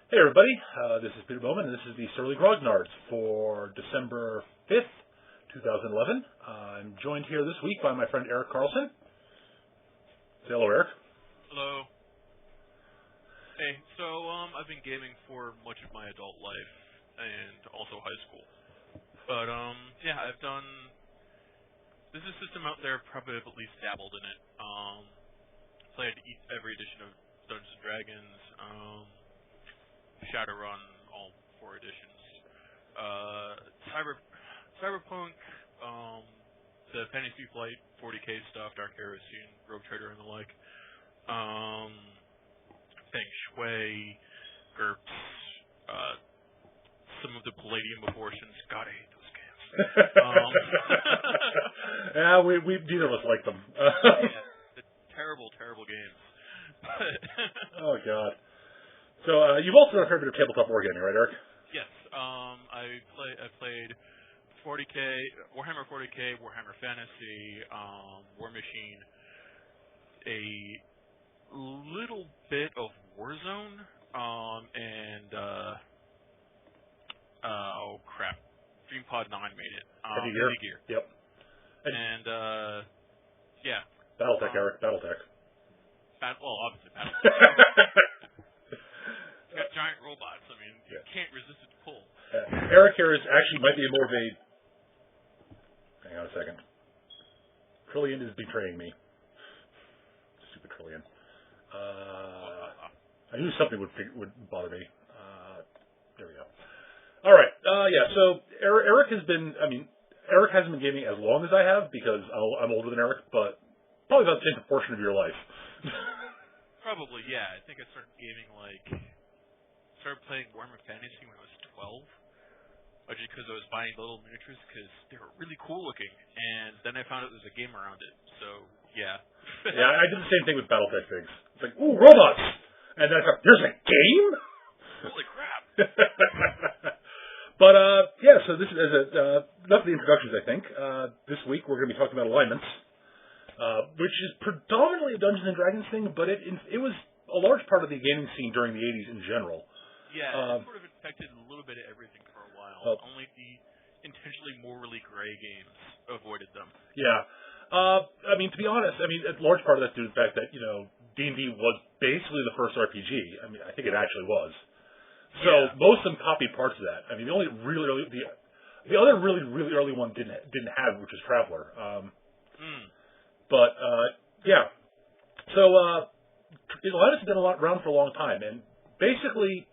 Hey everybody, this is Peter Bowman, and this is the Surly Grognards for December 5th, 2011. I'm joined here this week by my friend Eric Carlson. Say hello, Eric. Hello. Hey, so I've been gaming for much of my adult life and also high school. But yeah, I've done. There's a system out there, probably have at least dabbled in it. Played every edition of Dungeons and Dragons, Shadowrun, all 4 editions. Cyberpunk, the Fantasy Flight 40k stuff, Dark Heresy, Rogue Trader, and the like. Feng Shui, GURPS, some of the Palladium abortions. God, I hate those games. Yeah, we neither of us like them. Yeah, the terrible games. Oh God. So you've also done a fair bit of tabletop wargaming, right, Eric? Yes. I played 40k, Warhammer 40k, Warhammer Fantasy, War Machine, a little bit of Warzone, and oh crap, DreamPod 9 made it. Heavy Gear. Yep. And yeah. BattleTech, Eric. BattleTech. Obviously BattleTech. Got giant robots. I mean, you can't resist its pull. Eric here might be more of a. Hang on a second. Trillian is betraying me. Stupid Trillian. I knew something would bother me. There we go. All right. Yeah. So Eric has been. Eric hasn't been gaming as long as I have because I'm older than Eric, but probably about the same proportion of your life. Probably, yeah. I think I started playing Warhammer Fantasy when I was 12, just because I was buying little miniatures because they were really cool looking, and then I found out there was a game around it. So yeah. Yeah, I did the same thing with BattleTech things. It's like, ooh, robots, and then I thought, there's a game. Holy crap! But yeah, so this is enough of the introductions. I think this week we're going to be talking about alignments, which is predominantly a Dungeons and Dragons thing, but it was a large part of the gaming scene during the 80s in general. Yeah, it sort of infected a little bit of everything for a while. Only the intentionally morally gray games avoided them. Yeah. To be honest, a large part of that's due to the fact that, D&D was basically the first RPG. I think it actually was. So most of them copied parts of that. The only really early, the other really early one didn't have, which is Traveller. But yeah. So alignments have been around for a long time, and basically,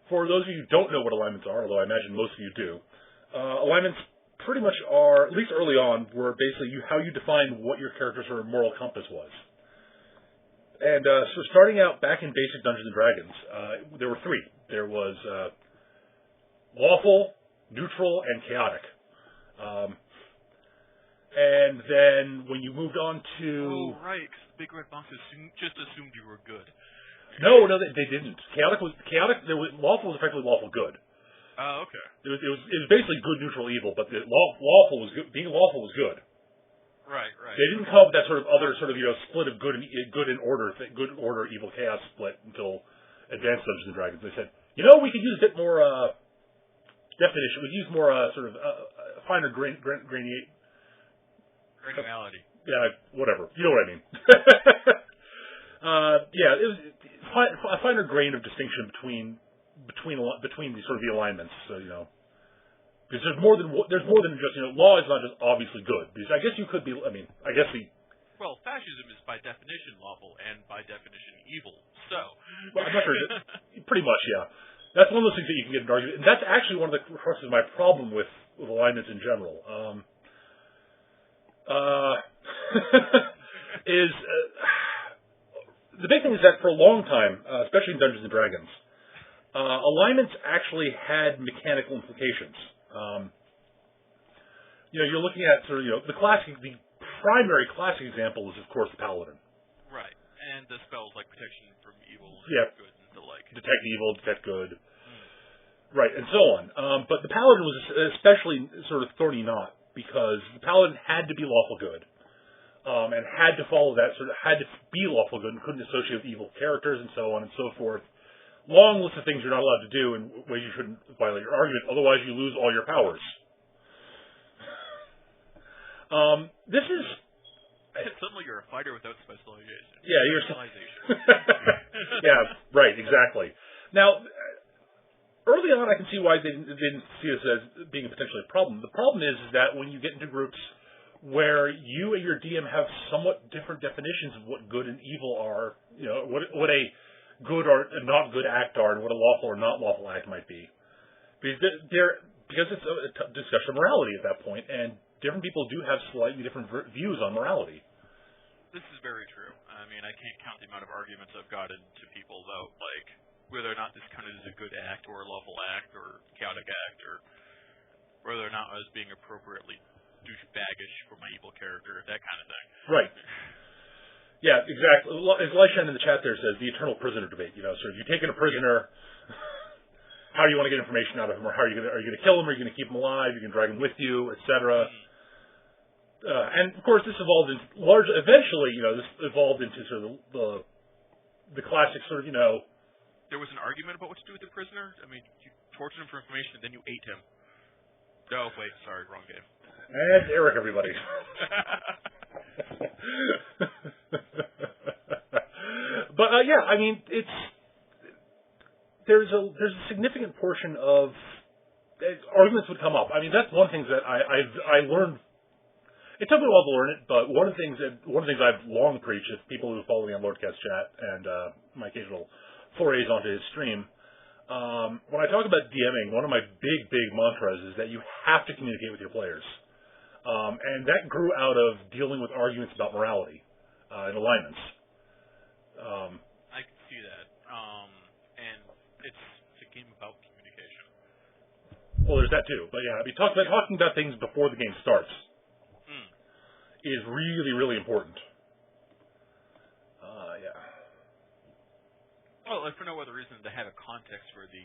for those of you who don't know what alignments are, although I imagine most of you do, alignments pretty much are, at least early on, were basically how you define what your character's sort of moral compass was. And so starting out back in basic Dungeons and Dragons, there were 3. There was lawful, neutral, and chaotic. And then when you moved on to... Oh, right, because the Big Red Box just assumed you were good. No, they didn't. Lawful was effectively lawful good. Oh, okay. It was basically good, neutral, evil, but lawful was good. Being lawful was good. Right. They didn't come up with that sort of other split of good and order, evil, chaos split until advanced Dungeons and Dragons. They said, we could use a bit more definition. We use more finer granularity. Yeah, whatever. You know what I mean. Yeah, it was a finer grain of distinction between the sort of the alignments. So because there's more than just law is not just obviously good. Because I guess you could be. Well, fascism is by definition lawful and by definition evil. So well, I'm not sure. Pretty much, yeah. That's one of those things that you can get an argument, and that's actually one of the cruxes of my problem with alignments in general. The big thing is that for a long time, especially in Dungeons and Dragons, alignments actually had mechanical implications. You're looking at the primary classic example is of course the Paladin. Right, and the spells like protection from evil, and good, and the like. Detect evil, detect good. Right, and so on. But the Paladin was especially sort of thorny knot because the Paladin had to be lawful good. And had to follow that, had to be lawful good and couldn't associate with evil characters and so on and so forth. long list of things you're not allowed to do and ways you shouldn't violate your argument, otherwise you lose all your powers. This is... Suddenly you're a fighter without specialization. Yeah, you're... Specialization. Yeah, right, exactly. Now, early on I can see why they didn't see this as being potentially a problem. The problem is that when you get into groups where you and your DM have somewhat different definitions of what good and evil are, what a good or not good act are, and what a lawful or not lawful act might be. Because it's a discussion of morality at that point, and different people do have slightly different views on morality. This is very true. I mean, I can't count the amount of arguments I've gotten to people about, like, whether or not this counted as a good act or a lawful act or chaotic act, or whether or not I was being appropriately douchebaggish for my evil character, that kind of thing. Right. Yeah, exactly. As Lyshan in the chat there says, the eternal prisoner debate. So if you take in a prisoner, how do you want to get information out of him, or how are you going to kill him, or are you going to keep him alive, you can drag him with you, etc. And of course, this evolved into eventually, this evolved into sort of the classic sort of, There was an argument about what to do with the prisoner. I mean, you tortured him for information, and then you ate him. Oh, wait, sorry, wrong game. And Eric, everybody. But yeah, I mean, there's a significant portion of arguments would come up. I mean, that's one thing that I learned. It took me a while to learn it, but one of the things I've long preached, if people who follow me on Lordcast chat and my occasional forays onto his stream, when I talk about DMing, one of my big mantras is that you have to communicate with your players. And that grew out of dealing with arguments about morality and alignments. I can see that. And it's a game about communication. Well, there's that too. But yeah, I mean, talking about things before the game starts is really important. Yeah. Well, if for no other reason to have a context for the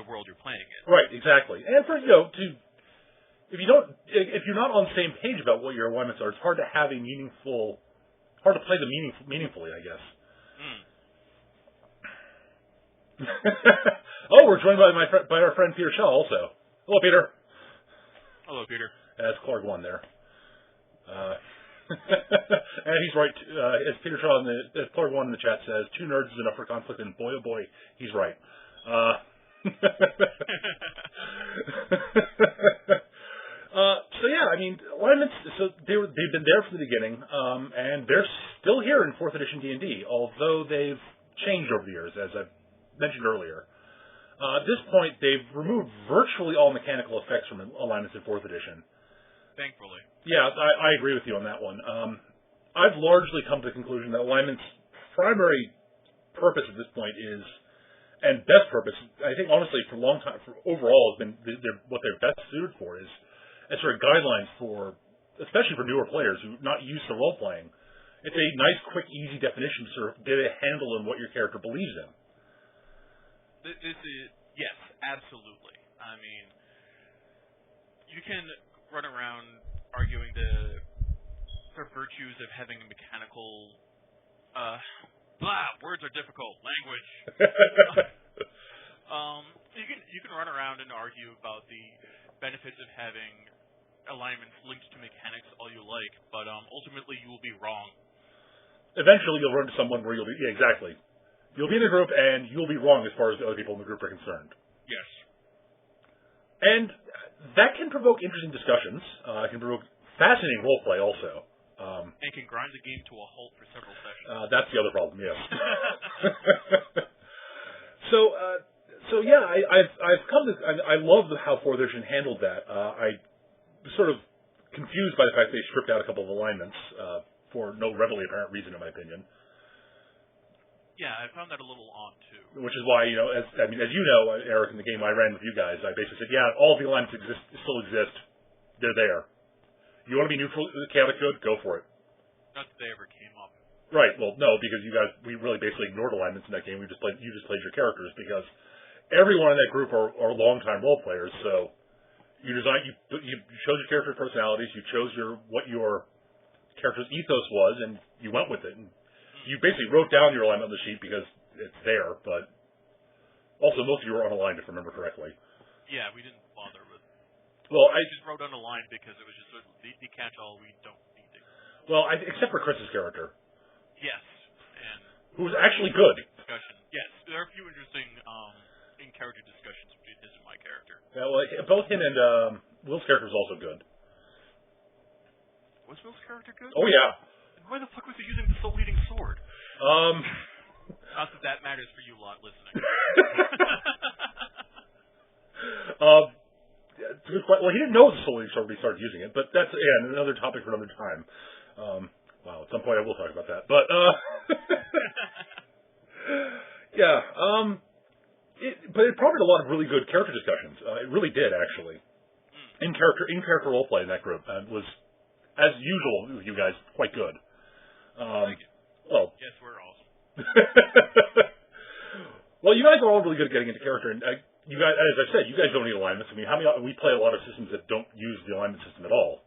world you're playing in. Right, exactly. And for if you're not on the same page about what your alignments are, it's hard to play them meaningfully, I guess. Oh, we're joined by our friend Peter Shaw also. Hello, Peter. Hello, Peter. That's Clark 1 there. And he's right. As Peter Shaw as Clark 1 in the chat says, 2 nerds is enough for conflict, and boy, oh boy, he's right. So yeah, I mean, alignments. So they've been there from the beginning, and they're still here in 4th edition D&D, although they've changed over the years, as I've mentioned earlier. At this point, they've removed virtually all mechanical effects from alignments in 4th edition. Thankfully. Yeah, I agree with you on that one. I've largely come to the conclusion that alignment's primary purpose at this point is, and best purpose, I think honestly for a long time, for overall, has been what they're best suited for is as sort of guidelines for, especially for newer players who are not used to role playing. It's a nice, quick, easy definition to sort of get a handle on what your character believes in. This is, yes, absolutely. I mean, you can run around arguing the virtues of having a mechanical, words are difficult, language. You can run around and argue about the benefits of having alignments linked to mechanics all you like, but ultimately you will be wrong. Eventually you'll run into someone where you'll be, yeah, exactly. You'll be in a group, and you'll be wrong as far as the other people in the group are concerned. Yes. And that can provoke interesting discussions. It can provoke fascinating roleplay also. And can grind the game to a halt for several sessions. That's the other problem, yes. So yeah, I've come to, I love how 4th edition handled that. I was sort of confused by the fact they stripped out a couple of alignments for no readily apparent reason, in my opinion. Yeah, I found that a little odd too. Which is why, as you know, Eric, in the game I ran with you guys, I basically said, yeah, all the alignments still exist. They're there. You want to be neutral, chaotic good? Go for it. Not that they ever came up. Right. Well, no, because we really basically ignored alignments in that game. You just played your characters because everyone in that group are longtime role players. So you chose your character personalities, you chose what your character's ethos was, and you went with it. And you basically wrote down your alignment on the sheet because it's there, but also most of you were unaligned, if I remember correctly. Yeah, we didn't bother with. Well, I just wrote unaligned because it was just sort of the catch-all we don't need to. Well, except for Chris's character. Yes, and who was actually good. Discussion. Yes, there are a few interesting in-character discussions between his and my character. Yeah, well, both him and Will's character was also good. Was Will's character good? Oh yeah. And why the fuck was he using the soul-eating sword? Not that that matters for you lot listening. Well, he didn't know it was a soul-eating sword when he started using it, but that's another topic for another time. Wow, at some point I will talk about that. But yeah, but it prompted a lot of really good character discussions. It really did, actually. In character roleplay in that group was, as usual, with you guys, quite good. Thank you. Well, yes, we're awesome. Well, you guys are all really good at getting into character, and you guys, as I said, you guys don't need alignments. I mean, we play a lot of systems that don't use the alignment system at all.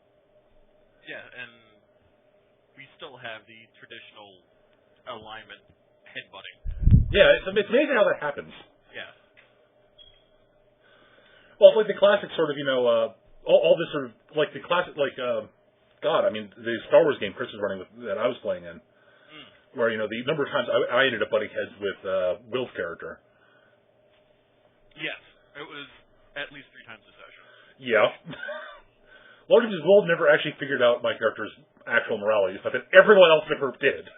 Yeah, and we still have the traditional alignment headbutting. Yeah, it's amazing how that happens. Yeah. Well, it's like the classic sort of, all this sort of, like the classic, God, I mean, the Star Wars game Chris was running with, that I was playing in, where, the number of times I ended up butting heads with Will's character. Yes, it was at least 3 times a session. Yeah. Largely because Will never actually figured out my character's actual morality, but that everyone else in the group did.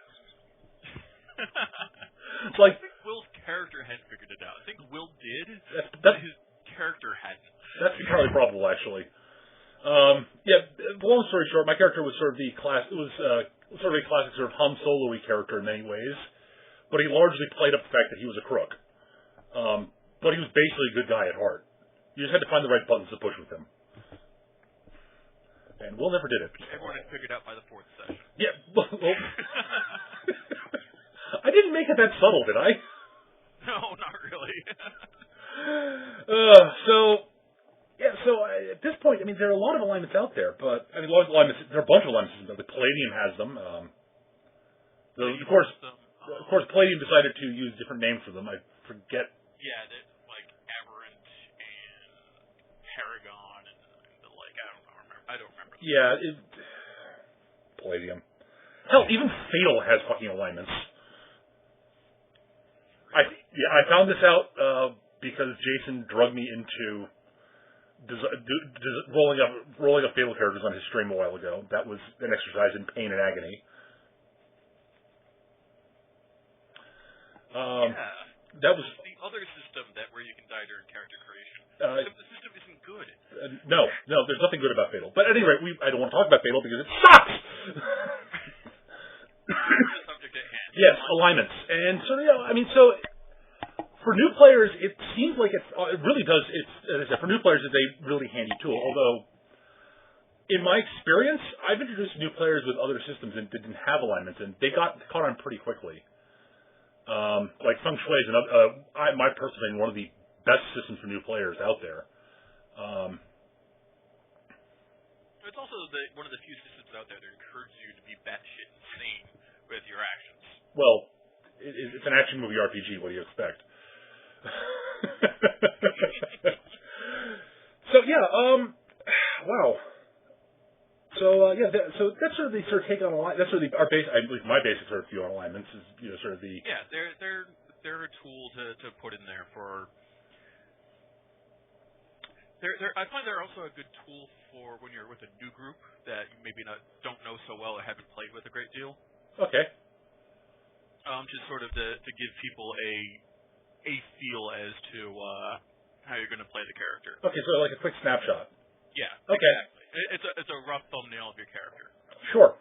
It's like, I think Will's character hadn't figured it out. I think Will did, but his character hadn't. That's entirely probable, actually. Yeah, long story short, my character was sort of the sort of a classic sort of Han Solo-y character in many ways, but he largely played up the fact that he was a crook. But he was basically a good guy at heart. You just had to find the right buttons to push with him. And Will never did it. Which everyone had figured out by the 4th session. Yeah, well, I didn't make it that subtle, did I? No, not really. So at this point, I mean, there are a lot of alignments out there, but I mean, a lot of alignments. There are a bunch of alignments. The Palladium has them. Of course, Palladium decided to use different names for them. I forget. Yeah, like Aberrant and Paragon and the like. I don't remember. Yeah, Palladium. Hell, even Fatal has fucking alignments. I found this out because Jason drugged me into rolling up Fatal characters on his stream a while ago. That was an exercise in pain and agony. That was the other system where you can die during character creation. The system isn't good. No, there's nothing good about Fatal. But at any rate, I don't want to talk about Fatal because it sucks. The subject at hand. Yes, alignments, and so for new players, it seems like it really does. As I said, for new players, it's a really handy tool. Although, in my experience, I've introduced new players with other systems and didn't have alignments, and they got caught on pretty quickly. Like Feng Shui is my personal opinion, one of the best systems for new players out there. It's also one of the few systems out there that encourages you to be batshit insane with your actions. Well, it's an action movie RPG. What do you expect? Wow. So that's sort of the take on alignment. That's sort of at least my basic sort of view on alignments is sort of the they're a tool to put in there for. I find they're also a good tool for when you're with a new group that you maybe don't know so well or haven't played with a great deal. Okay. Just sort of to give people a feel as to how you're going to play the character. Okay, so like a quick snapshot. Yeah. Okay. Exactly. It's a rough thumbnail of your character. Sure.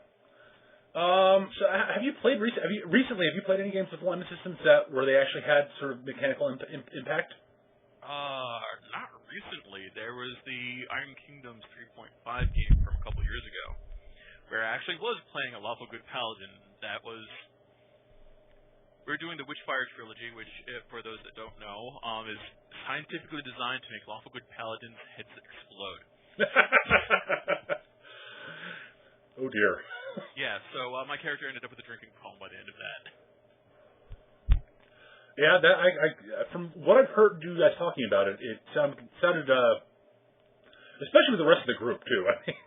So have you played recently? Have you played any games with alignment systems where they actually had sort of mechanical impact? Not recently. There was the Iron Kingdoms 3.5 game from a couple years ago, where I actually was playing a lawful good paladin. That was. We're doing the Witchfire trilogy, which, for those that don't know, is scientifically designed to make lawful good paladins' heads explode. Oh dear. Yeah, so my character ended up with a drinking problem by the end of that. Yeah, from what I've heard you guys talking about it, it sounded, especially with the rest of the group too. I mean,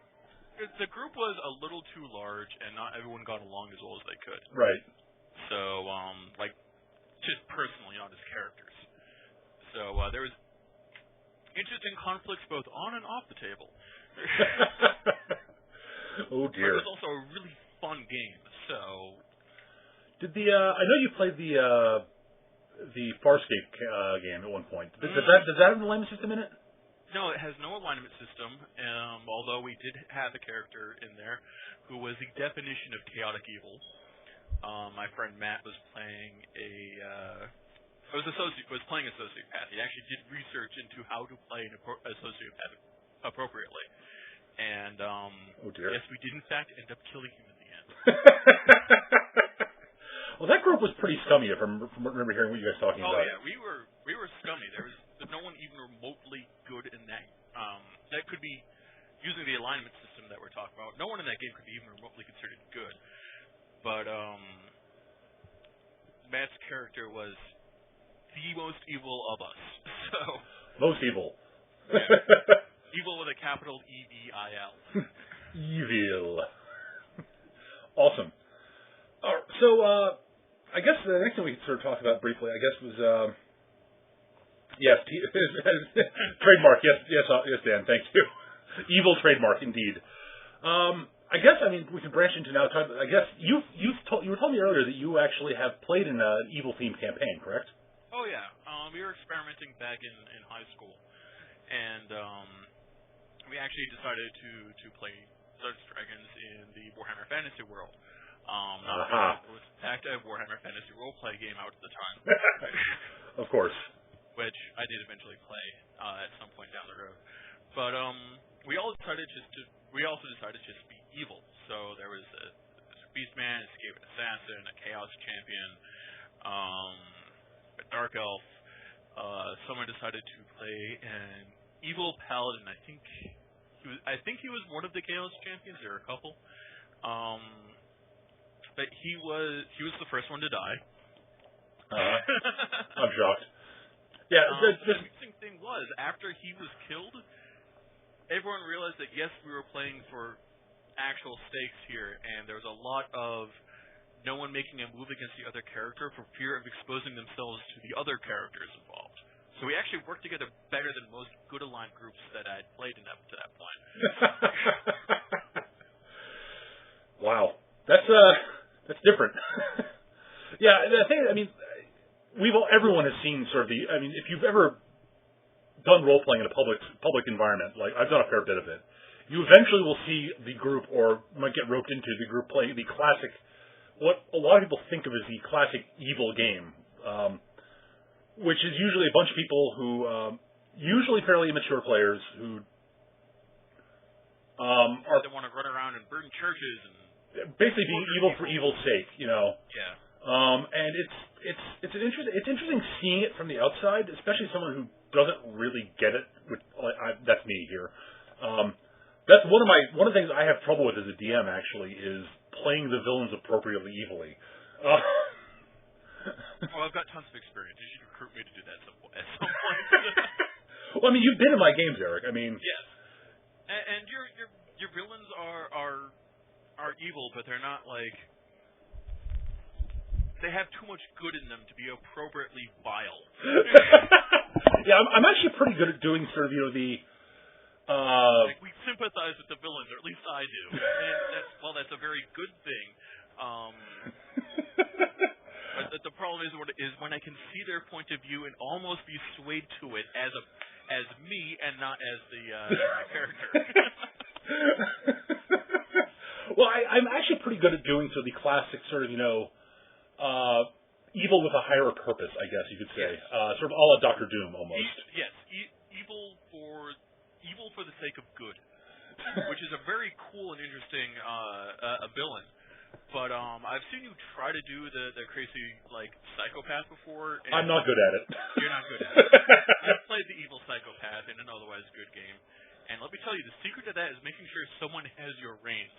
The group was a little too large, and not everyone got along as well as they could. right. So, like, just personally, not as characters. So there was interesting conflicts both on and off the table. Oh dear. But it was also a really fun game. So, did I know you played the Farscape game at one point. Does that have an alignment system in it? No, it has no alignment system. Although we did have a character in there who was the definition of chaotic evil. My friend Matt was playing was playing a sociopath. He actually did research into how to play a sociopath appropriately. And oh dear. Yes, we did in fact end up killing him in the end. Well, that group was pretty scummy, if I remember hearing what you guys talking about. Oh yeah, we were scummy. There was no one even remotely good in that. That could be using the alignment system that we're talking about. No one in that game could be even remotely considered good. But Matt's character was the most evil of us. So most evil. Yeah. Evil with a capital EVIL. Evil. Awesome. All right, so I guess the next thing we could sort of talk about briefly, I guess, was yes, trademark. Yes, Dan. Thank you. Evil trademark, indeed. I guess we can branch into now. I guess you were telling me earlier that you actually have played in an evil themed campaign, correct? Oh yeah. We were experimenting back in high school, and we actually decided to play Dungeons & Dragons in the Warhammer Fantasy world. It was an active Warhammer Fantasy role-play game out at the time. Of course. Which I did eventually play at some point down the road. But we also decided just to be evil. So there was a Beastman, a Escaped Assassin, a Chaos Champion, a Dark Elf. Someone decided to play an evil paladin. I think he was one of the Chaos Champions. There were a couple. But he was the first one to die. I'm shocked. Yeah. The interesting thing was, after he was killed, everyone realized that yes, we were playing for actual stakes here, and there was a lot of no one making a move against the other character for fear of exposing themselves to the other characters involved. So we actually worked together better than most good aligned groups that I had played in up to that point. Wow, that's different. Yeah, the thing. Everyone has seen sort of if you've ever done role playing in a public environment, like I've done a fair bit of it, you eventually will see the group, or might get roped into the group playing the classic, what a lot of people think of as the classic evil game, which is usually a bunch of people who, usually fairly immature players who they want to run around and burn churches and basically being evil for evil's sake, Yeah. And it's interesting seeing it from the outside, especially someone who doesn't really get it. That's me here. That's one of the things I have trouble with as a DM actually is playing the villains appropriately evilly. Well, I've got tons of experience. You should recruit me to do that at some point. Well, you've been in my games, Eric. Yes. And your villains are evil, but they're not like. They have too much good in them to be appropriately vile. Yeah, I'm actually pretty good at doing sort of the. We sympathize with the villains, or at least I do. And that's a very good thing. But the problem is when I can see their point of view and almost be swayed to it as me and not as the character. Well, I'm actually pretty good at doing sort of the classic sort of evil with a higher purpose, I guess you could say, yes. Sort of a la Dr. Doom almost. Yes, evil for the sake of good, which is a very cool and interesting villain. But I've seen you try to do the crazy psychopath before. And I'm not good at it. You're not good at it. I've played the evil psychopath in an otherwise good game, and let me tell you, the secret to that is making sure someone has your reins.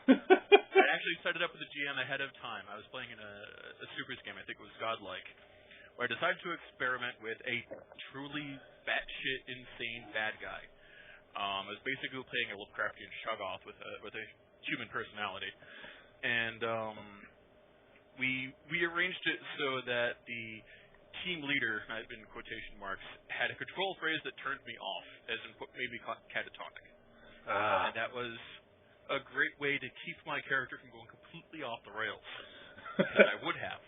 I actually set it up with the GM ahead of time. I was playing in a Supers game, I think it was Godlike, where I decided to experiment with a truly batshit insane bad guy. I was basically playing a Lovecraftian Shoggoth with a human personality, and we arranged it so that the team leader, in quotation marks, had a control phrase that turned me off, as in made me catatonic. And that was a great way to keep my character from going completely off the rails. That I would have.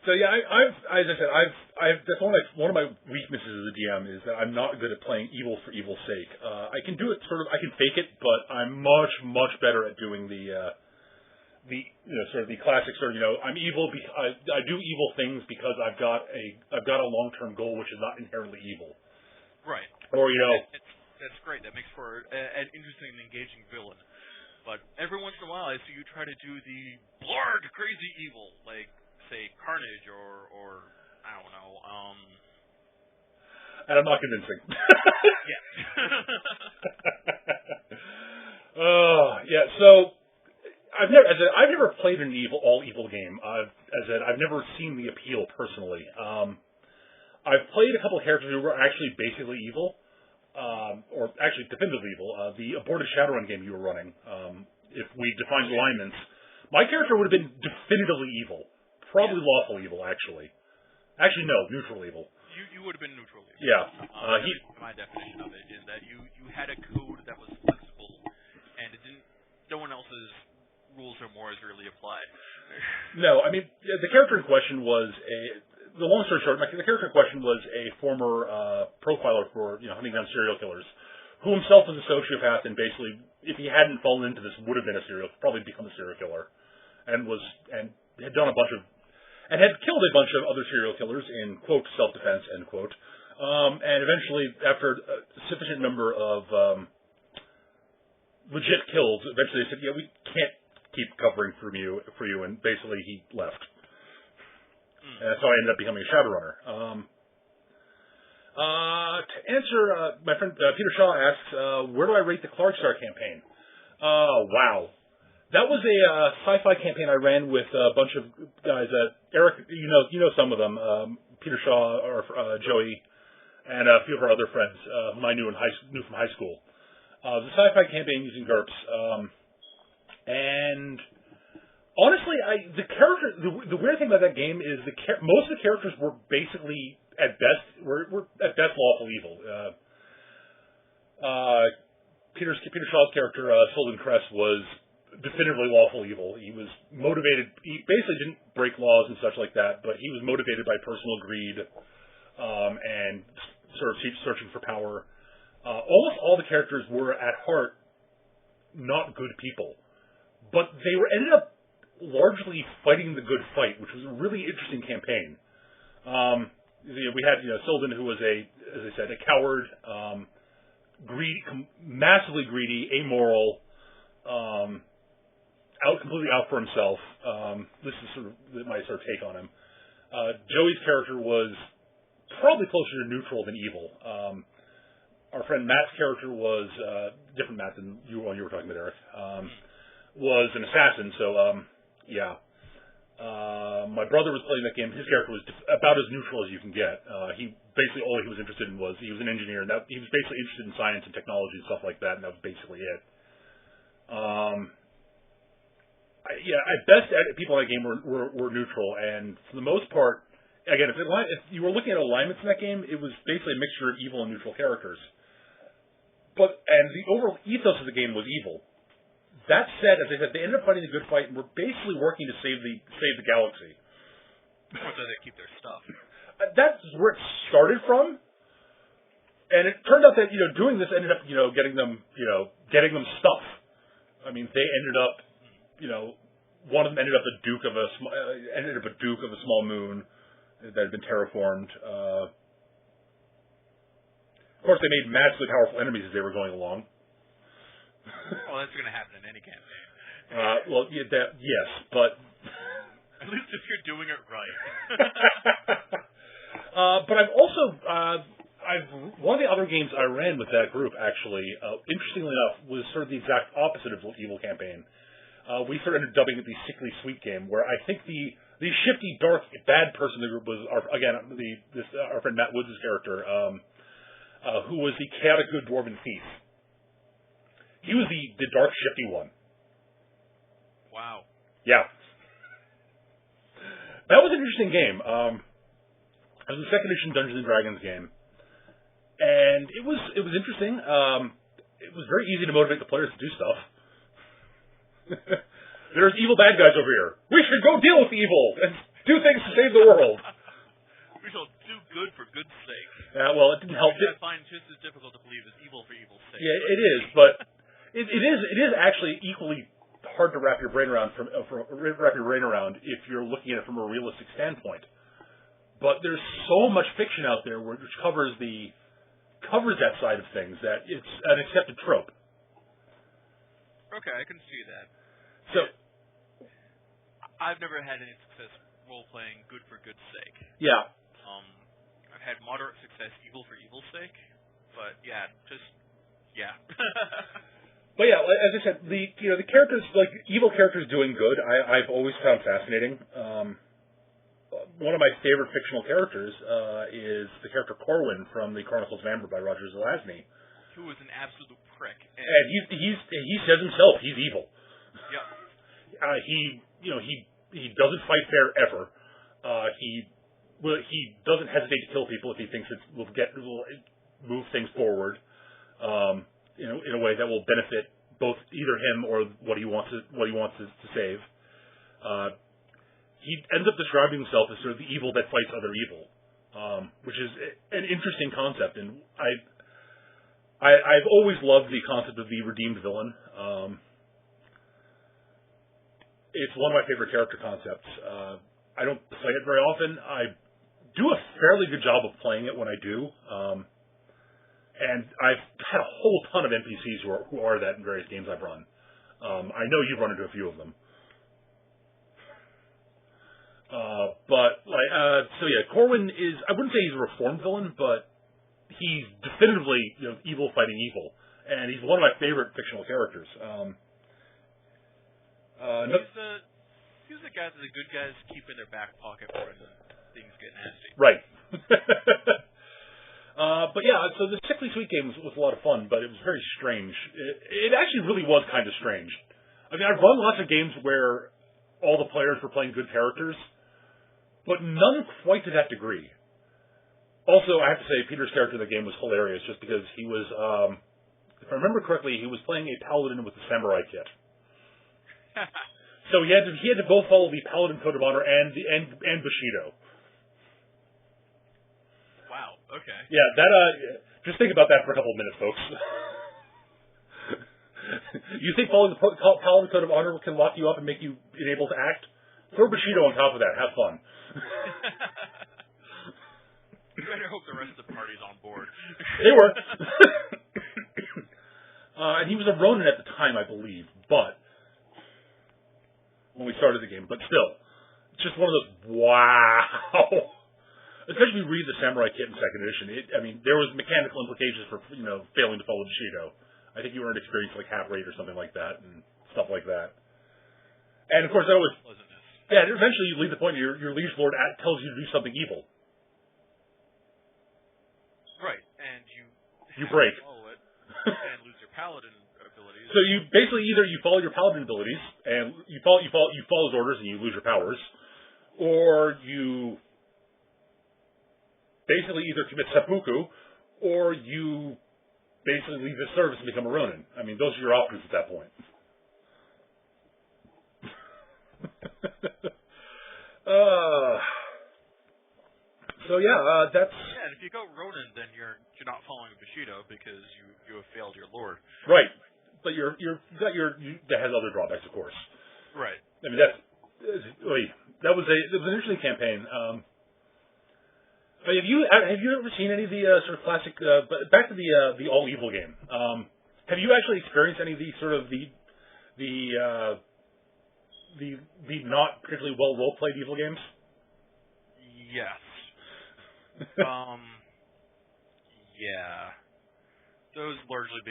So yeah, as I said, that's one of my weaknesses as a DM is that I'm not good at playing evil for evil's sake. I can do it I can fake it, but I'm much better at doing the classic I'm evil. I do evil things because I've got a long-term goal which is not inherently evil. Right. Or that's great. That makes for an interesting and engaging villain. But every once in a while, I see you try to do the blarg crazy evil, like say Carnage or I don't know. And I'm not convincing. Yeah. Yeah. So I've never played an all evil game. I've never seen the appeal personally. I've played a couple of characters who were actually basically evil, or actually definitively evil. The aborted Shadowrun game you were running, if we defined alignments, my character would have been definitively evil. Probably lawful evil, actually. Actually, no, neutral evil. You would have been neutral evil. Yeah. My definition of it is that you had a code that was flexible, and it didn't. No one else's rules or mores really applied. No, I mean the character in question was the long story short, the character in question was a former profiler for hunting down serial killers, who himself was a sociopath, and basically, if he hadn't fallen into this, would have been probably become a serial killer, and had done and had killed a bunch of other serial killers in quote self-defense end quote, and eventually, after a sufficient number of legit kills, eventually they said, yeah, we can't keep covering for you, and basically he left. And that's how I ended up becoming a Shadowrunner. To answer, my friend Peter Shaw asks, where do I rate the Clarkstar campaign? Wow. That was a sci-fi campaign I ran with a bunch of guys. Eric, you know some of them. Peter Shaw, or Joey, and a few of our other friends whom I knew from high school. It was a sci-fi campaign using GURPS. And honestly, the weird thing about that game is most of the characters were basically at best lawful evil. Peter Shaw's character, Sylvan Cress, was definitively lawful evil. He was motivated. He basically didn't break laws and such like that, but he was motivated by personal greed and sort of searching for power. Almost all the characters were at heart not good people, but they ended up largely fighting the good fight, which was a really interesting campaign. We had Sylvan, who was as I said, a coward, massively greedy, amoral, completely out for himself. This is sort of my take on him. Joey's character was probably closer to neutral than evil. Our friend Matt's character was different Matt than you were talking about, Eric. Was an assassin, so yeah. My brother was playing that game. His character was about as neutral as you can get. He basically all he was interested in was he was an engineer, and he was basically interested in science and technology and stuff like that, and that was basically it. At best, people in that game were neutral, and for the most part, again, if you were looking at alignments in that game, it was basically a mixture of evil and neutral characters. And the overall ethos of the game was evil. That said, as I said, they ended up fighting a good fight and were basically working to save the galaxy. Or so they keep their stuff. That's where it started from, and it turned out that doing this ended up getting them stuff. I mean, they ended up one of them ended up a duke of a small moon that had been terraformed. Of course, they made massively powerful enemies as they were going along. Well, that's going to happen in any campaign. Yes, but at least if you're doing it right. But I've also one of the other games I ran with that group, actually, interestingly enough, was sort of the exact opposite of Evil Campaign. We sort of ended up dubbing it the Sickly Sweet game, where I think the shifty, dark, bad person in the group was, our friend Matt Woods' character, who was the chaotic good dwarven thief. He was the dark, shifty one. Wow. Yeah. That was an interesting game. It was a second edition Dungeons and Dragons game, and it was interesting. It was very easy to motivate the players to do stuff. There's evil bad guys over here. We should go deal with the evil and do things to save the world. We shall do good for good's sake. Well, it didn't help. Which I find just as difficult to believe as evil for evil's sake. Yeah, it is, but it is actually equally hard to wrap your brain around if you're looking at it from a realistic standpoint. But there's so much fiction out there which covers that side of things that it's an accepted trope. Okay, I can see that. So, I've never had any success role-playing good for good's sake. Yeah. I've had moderate success evil for evil's sake, but yeah. But yeah, as I said, the characters, like evil characters doing good, I've always found fascinating. One of my favorite fictional characters is the character Corwin from the Chronicles of Amber by Roger Zelazny, who is an absolute prick. And he says himself he's evil. Yeah. He doesn't fight fair ever. He doesn't hesitate to kill people if he thinks it will move things forward. In a way that will benefit both either him or what he wants to save. He ends up describing himself as sort of the evil that fights other evil, which is an interesting concept. And I've always loved the concept of the redeemed villain. It's one of my favorite character concepts. I don't play it very often. I do a fairly good job of playing it when I do. And I've had a whole ton of NPCs who are that in various games I've run. I know you've run into a few of them. Corwin is, I wouldn't say he's a reformed villain, but he's definitively evil fighting evil. And he's one of my favorite fictional characters. He's the guy that the good guys keep in their back pocket when things get nasty. Right. So the Sickly Sweet game was a lot of fun, but it was very strange. It actually really was kind of strange. I mean, I've run lots of games where all the players were playing good characters, but none quite to that degree. Also, I have to say, Peter's character in the game was hilarious, just because he was, if I remember correctly, he was playing a paladin with the samurai kit. So he had to both follow the paladin code of honor and Bushido. Wow. Okay. Yeah, just think about that for a couple of minutes, folks. You think following the paladin code of honor can lock you up and make you unable to act? Throw Bushido on top of that. Have fun. You better hope the rest of the party's on board. They were. And he was a Ronin at the time, I believe, but when we started the game. But still, it's just one of those, wow. Especially if you read the Samurai Kit in second edition. There was mechanical implications for, failing to follow Bushido. I think you earned experience like half rate or something like that, and stuff like that. And of course, that was, eventually you leave the point your liege lord tells you to do something evil. Right, and you break. Follow it and lose your paladin abilities. So you basically either you follow your paladin abilities and you follow his orders and you lose your powers, or you basically either commit seppuku, or you basically leave the service and become a Ronin. Those are your options at that point. That's... Yeah, and if you go Ronin, then you're not following Bushido because you have failed your lord. Right. But that has other drawbacks, of course. Right. That was an interesting campaign. Have you ever seen any of the sort of classic? Back to the all evil game. Have you actually experienced any of the sort of the not particularly well role played evil games? Yes. Yeah. Those largely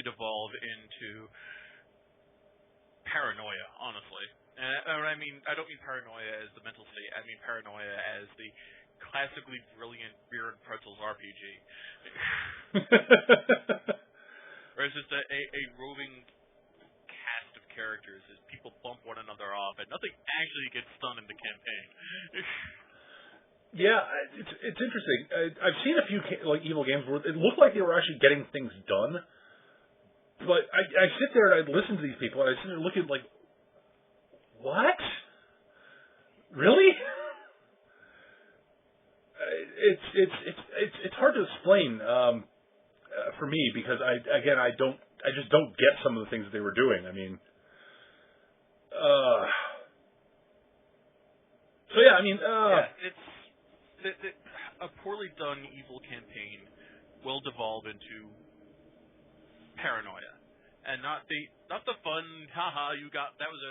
devolve into paranoia, honestly. And I mean, I don't mean paranoia as the mental state. I mean paranoia as the classically brilliant beer and pretzels RPG. Or it's just a roving cast of characters as people bump one another off, and nothing actually gets done in the campaign. Yeah, it's interesting. I've seen a few evil games where it looked like they were actually getting things done, but I sit there and I listen to these people and I sit there looking like, what? Really? It's hard to explain for me because I just don't get some of the things that they were doing. I mean, so yeah, I mean, a poorly done evil campaign will devolve into paranoia, and not the fun, haha, that was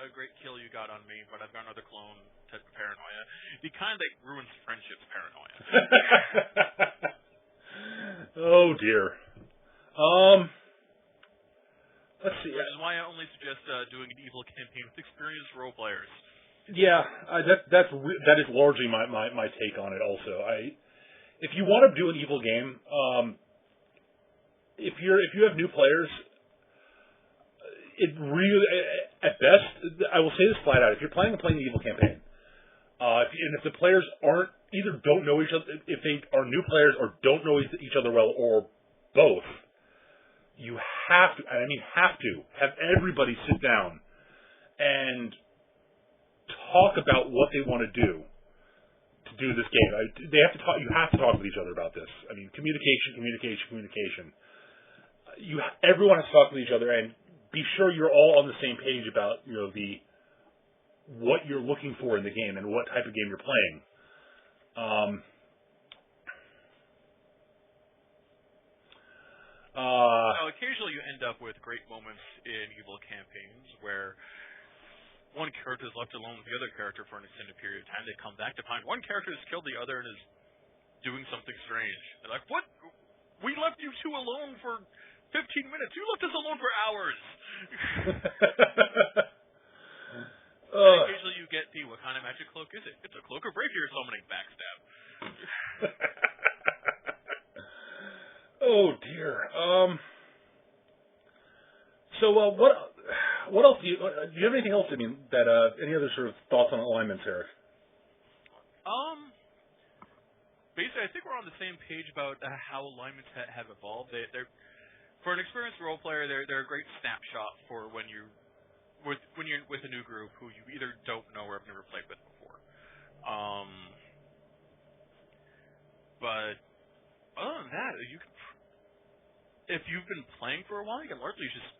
a great kill you got on me, but I've got another clone type of paranoia. The kind that ruins friendships paranoia. Oh dear. Let's see. Which is why I only suggest doing an evil campaign with experienced role players. Yeah, that is largely my take on it. Also, if you want to do an evil game, if you have new players, it really, at best, I will say this flat out: if you're planning an evil campaign, and if the players don't know each other, if they are new players or don't know each other well, or both, you have to have everybody sit down and talk about what they want to do this game. They have to talk. You have to talk with each other about this. I mean, communication. Everyone has to talk with each other and be sure you're all on the same page about what you're looking for in the game and what type of game you're playing. Occasionally you end up with great moments in evil campaigns where one character is left alone with the other character for an extended period of time. They come back to find one character has killed the other and is doing something strange. They're like, what? We left you two alone for 15 minutes. You left us alone for hours. Occasionally you get what kind of magic cloak is it? It's a cloak of rapier summoning backstab. Oh dear. So what else do you have anything else? I mean, that any other sort of thoughts on alignments, Eric? Basically, I think we're on the same page about how alignments have evolved. They're for an experienced role player, they're a great snapshot for when you're with a new group who you either don't know or have never played with before. But other than that, if you've been playing for a while, you can largely just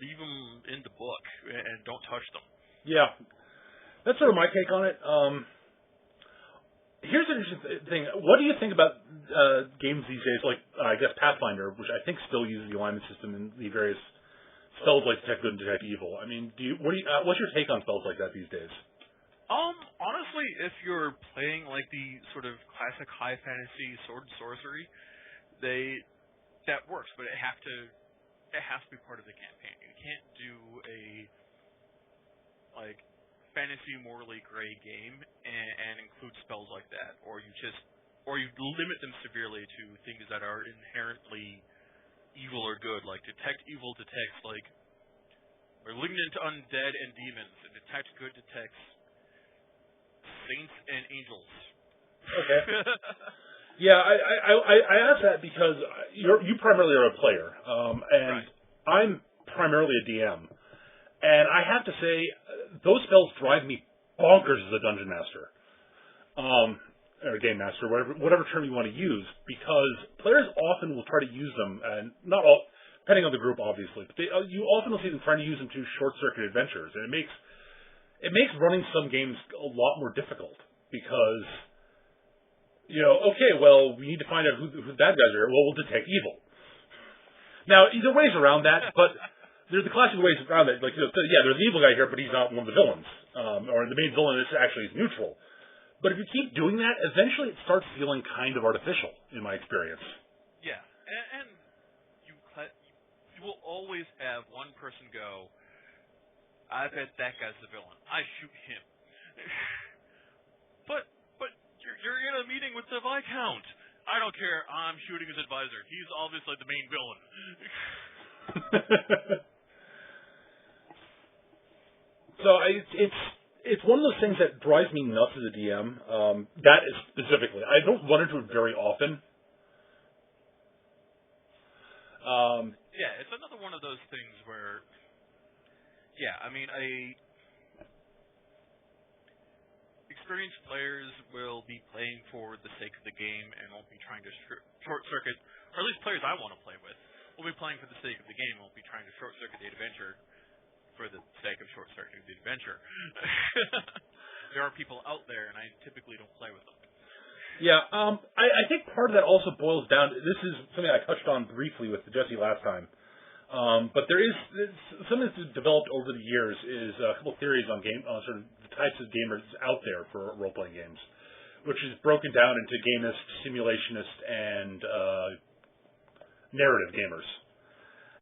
leave them in the book and don't touch them. Yeah, that's sort of my take on it. Here's an interesting thing. What do you think about games these days, like I guess Pathfinder, which I think still uses the alignment system in the various spells like Detect Good and Detect Evil? I mean, what's your take on spells like that these days? Honestly, if you're playing like the sort of classic high fantasy sword and sorcery, that works, but it has to be part of the campaign. You can't do a fantasy morally gray game and include spells like that, or you limit them severely to things that are inherently evil or good, like Detect Evil detects like malignant undead and demons, and Detect Good detects saints and angels. Okay. Yeah, I asked that because you primarily are a player, and right. I'm primarily a DM, and I have to say those spells drive me bonkers as a dungeon master, or game master, whatever term you want to use, because players often will try to use them, and not all, depending on the group, obviously, but you often will see them trying to use them to short-circuit adventures, and it makes running some games a lot more difficult because. Okay, well, we need to find out who the bad guys are. Well, we'll detect evil. Now, there are ways around that, but there's the classic ways around that. Like, there's an evil guy here, but he's not one of the villains. Or the main villain is actually neutral. But if you keep doing that, eventually it starts feeling kind of artificial, in my experience. Yeah, and you will always have one person go, I bet that guy's the villain. I shoot him. but you're in a meeting with the Viscount. I don't care. I'm shooting his advisor. He's obviously the main villain. So it's one of those things that drives me nuts as a DM. That is specifically. I don't run into it very often. Yeah, it's another one of those things where, yeah, I mean, experienced players will be playing for the sake of the game and won't be trying to short-circuit, or at least players I want to play with will be playing for the sake of the game, won't be trying to short-circuit the adventure for the sake of short-circuiting the adventure. There are people out there, and I typically don't play with them. Yeah, I think part of that also boils down. This is something I touched on briefly with Jesse last time, but there is something that's developed over the years is a couple theories on sort of the types of gamers out there for role-playing games, which is broken down into gamist, simulationist, and narrative gamers.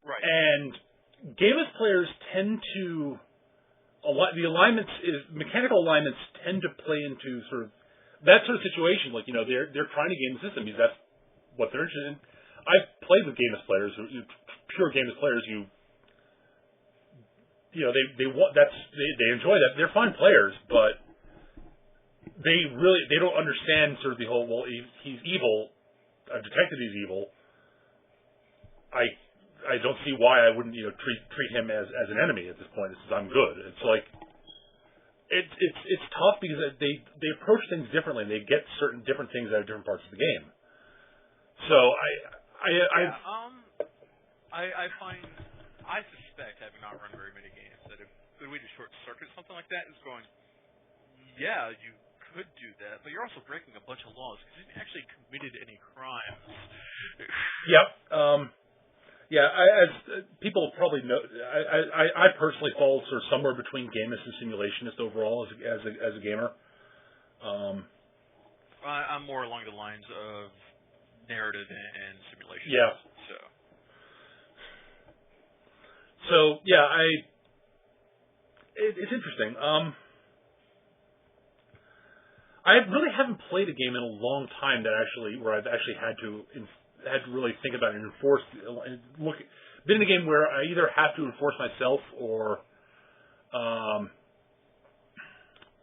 Right. And gamist players tend to mechanical alignments tend to play into sort of that sort of situation. Like, you know, they're trying to game the system because that's what they're interested in. I've played with gamist players, pure gamist players. You know, they enjoy that. They're fine players, but they don't understand sort of the whole, well, he's evil. I've detected he's evil. I don't see why I wouldn't, you know, treat him as an enemy at this point. It says I'm good. It's like it's tough because they approach things differently. They get certain different things out of different parts of the game. So I suspect, having not run very many games, that a good way to short circuit something like that is going, yeah, you could do that, but you're also breaking a bunch of laws because you haven't actually committed any crimes. Yep. Yeah, as people probably know, I personally fall sort of somewhere between gamist and simulationist overall as a gamer. I'm more along the lines of narrative and simulation. Yeah. So yeah, it's interesting. I really haven't played a game in a long time where I've actually had to really think about it and enforce. Been in a game where I either have to enforce myself or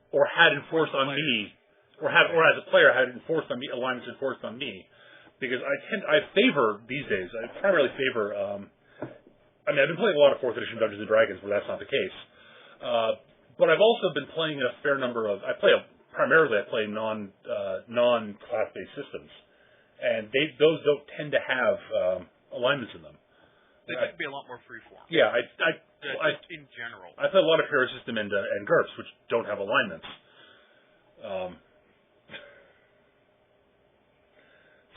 had enforced on me, or as a player had enforced on me, alignments enforced on me, because I favor these days. I primarily favor. I mean, I've been playing a lot of 4th edition Dungeons and Dragons where that's not the case, but I've also been playing a fair number of. I play non-class based systems. And those don't tend to have alignments in them. They tend to be a lot more freeform. Yeah, in general. I play a lot of Hero System and GURPS, which don't have alignments.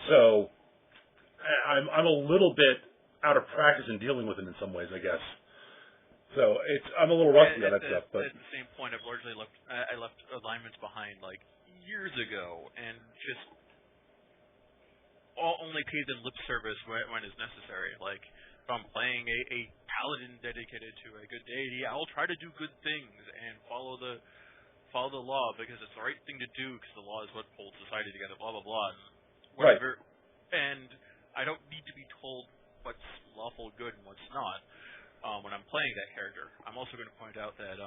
So I'm a little bit out of practice in dealing with them in some ways, I guess. So I'm a little rusty on that stuff. But at the same point, I've largely left alignments behind like years ago, and just only pay them lip service when it's necessary. Like, if I'm playing a paladin dedicated to a good deity, I'll try to do good things and follow the law because it's the right thing to do because the law is what holds society together, blah, blah, blah. Whatever. Right. And I don't need to be told what's lawful good and what's not when I'm playing that character. I'm also going to point out that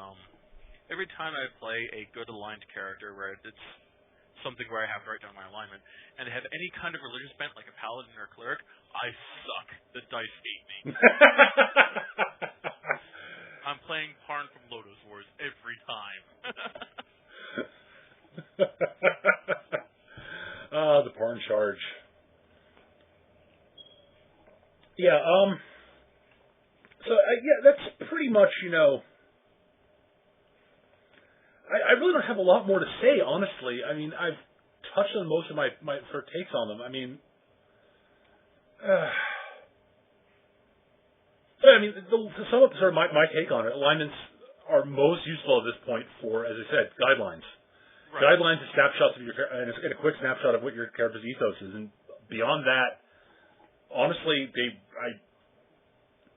every time I play a good aligned character where it's something where I have to write down my alignment, and have any kind of religious bent like a paladin or a cleric, I suck. The dice hate me. I'm playing Parn from Lotus Wars every time. The Parn charge. Yeah, so, that's pretty much, you know, I really don't have a lot more to say, honestly. I mean, I've touched on most of my sort of takes on them. I mean, to sum up sort of my take on it, alignments are most useful at this point for, as I said, guidelines. guidelines and snapshots of your and a quick snapshot of what your character's ethos is, and beyond that, honestly, I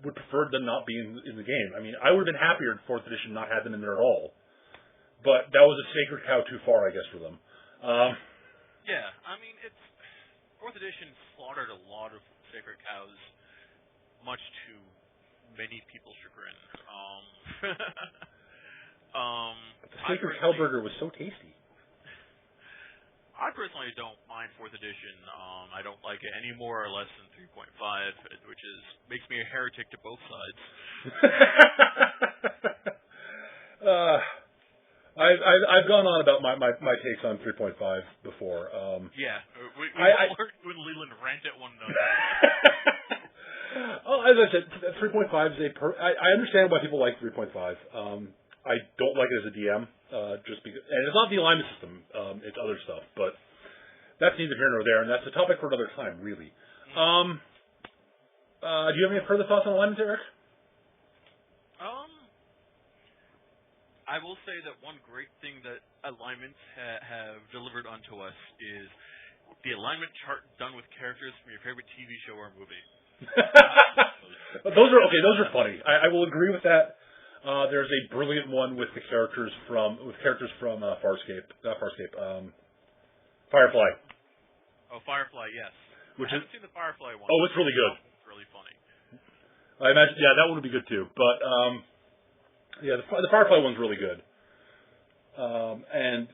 would prefer them not be in the game. I mean, I would have been happier if 4th edition not had them in there at all, but that was a sacred cow too far, I guess, for them. Yeah, I mean, 4th edition slaughtered a lot of sacred cows, much to many people's chagrin. The sacred cow burger was so tasty. I personally don't mind 4th edition. I don't like it any more or less than 3.5, which makes me a heretic to both sides. I've gone on about my takes on 3.5 before. Yeah, we all heard you and Leland rant at one another. Oh, as I said, 3.5 is I understand why people like 3.5. I don't like it as a DM, just because, and it's not the alignment system, it's other stuff, but that's neither here nor there, and that's a topic for another time, really. Do you have any further thoughts on alignment, Eric? I will say that one great thing that alignments have delivered unto us is the alignment chart done with characters from your favorite TV show or movie. Those are funny. I will agree with that. There's a brilliant one with the characters from Firefly. Oh, Firefly, yes. I haven't seen the Firefly one. Oh, it's really good. It's really funny. I imagine, that one would be good too. But the Firefly one's really good. And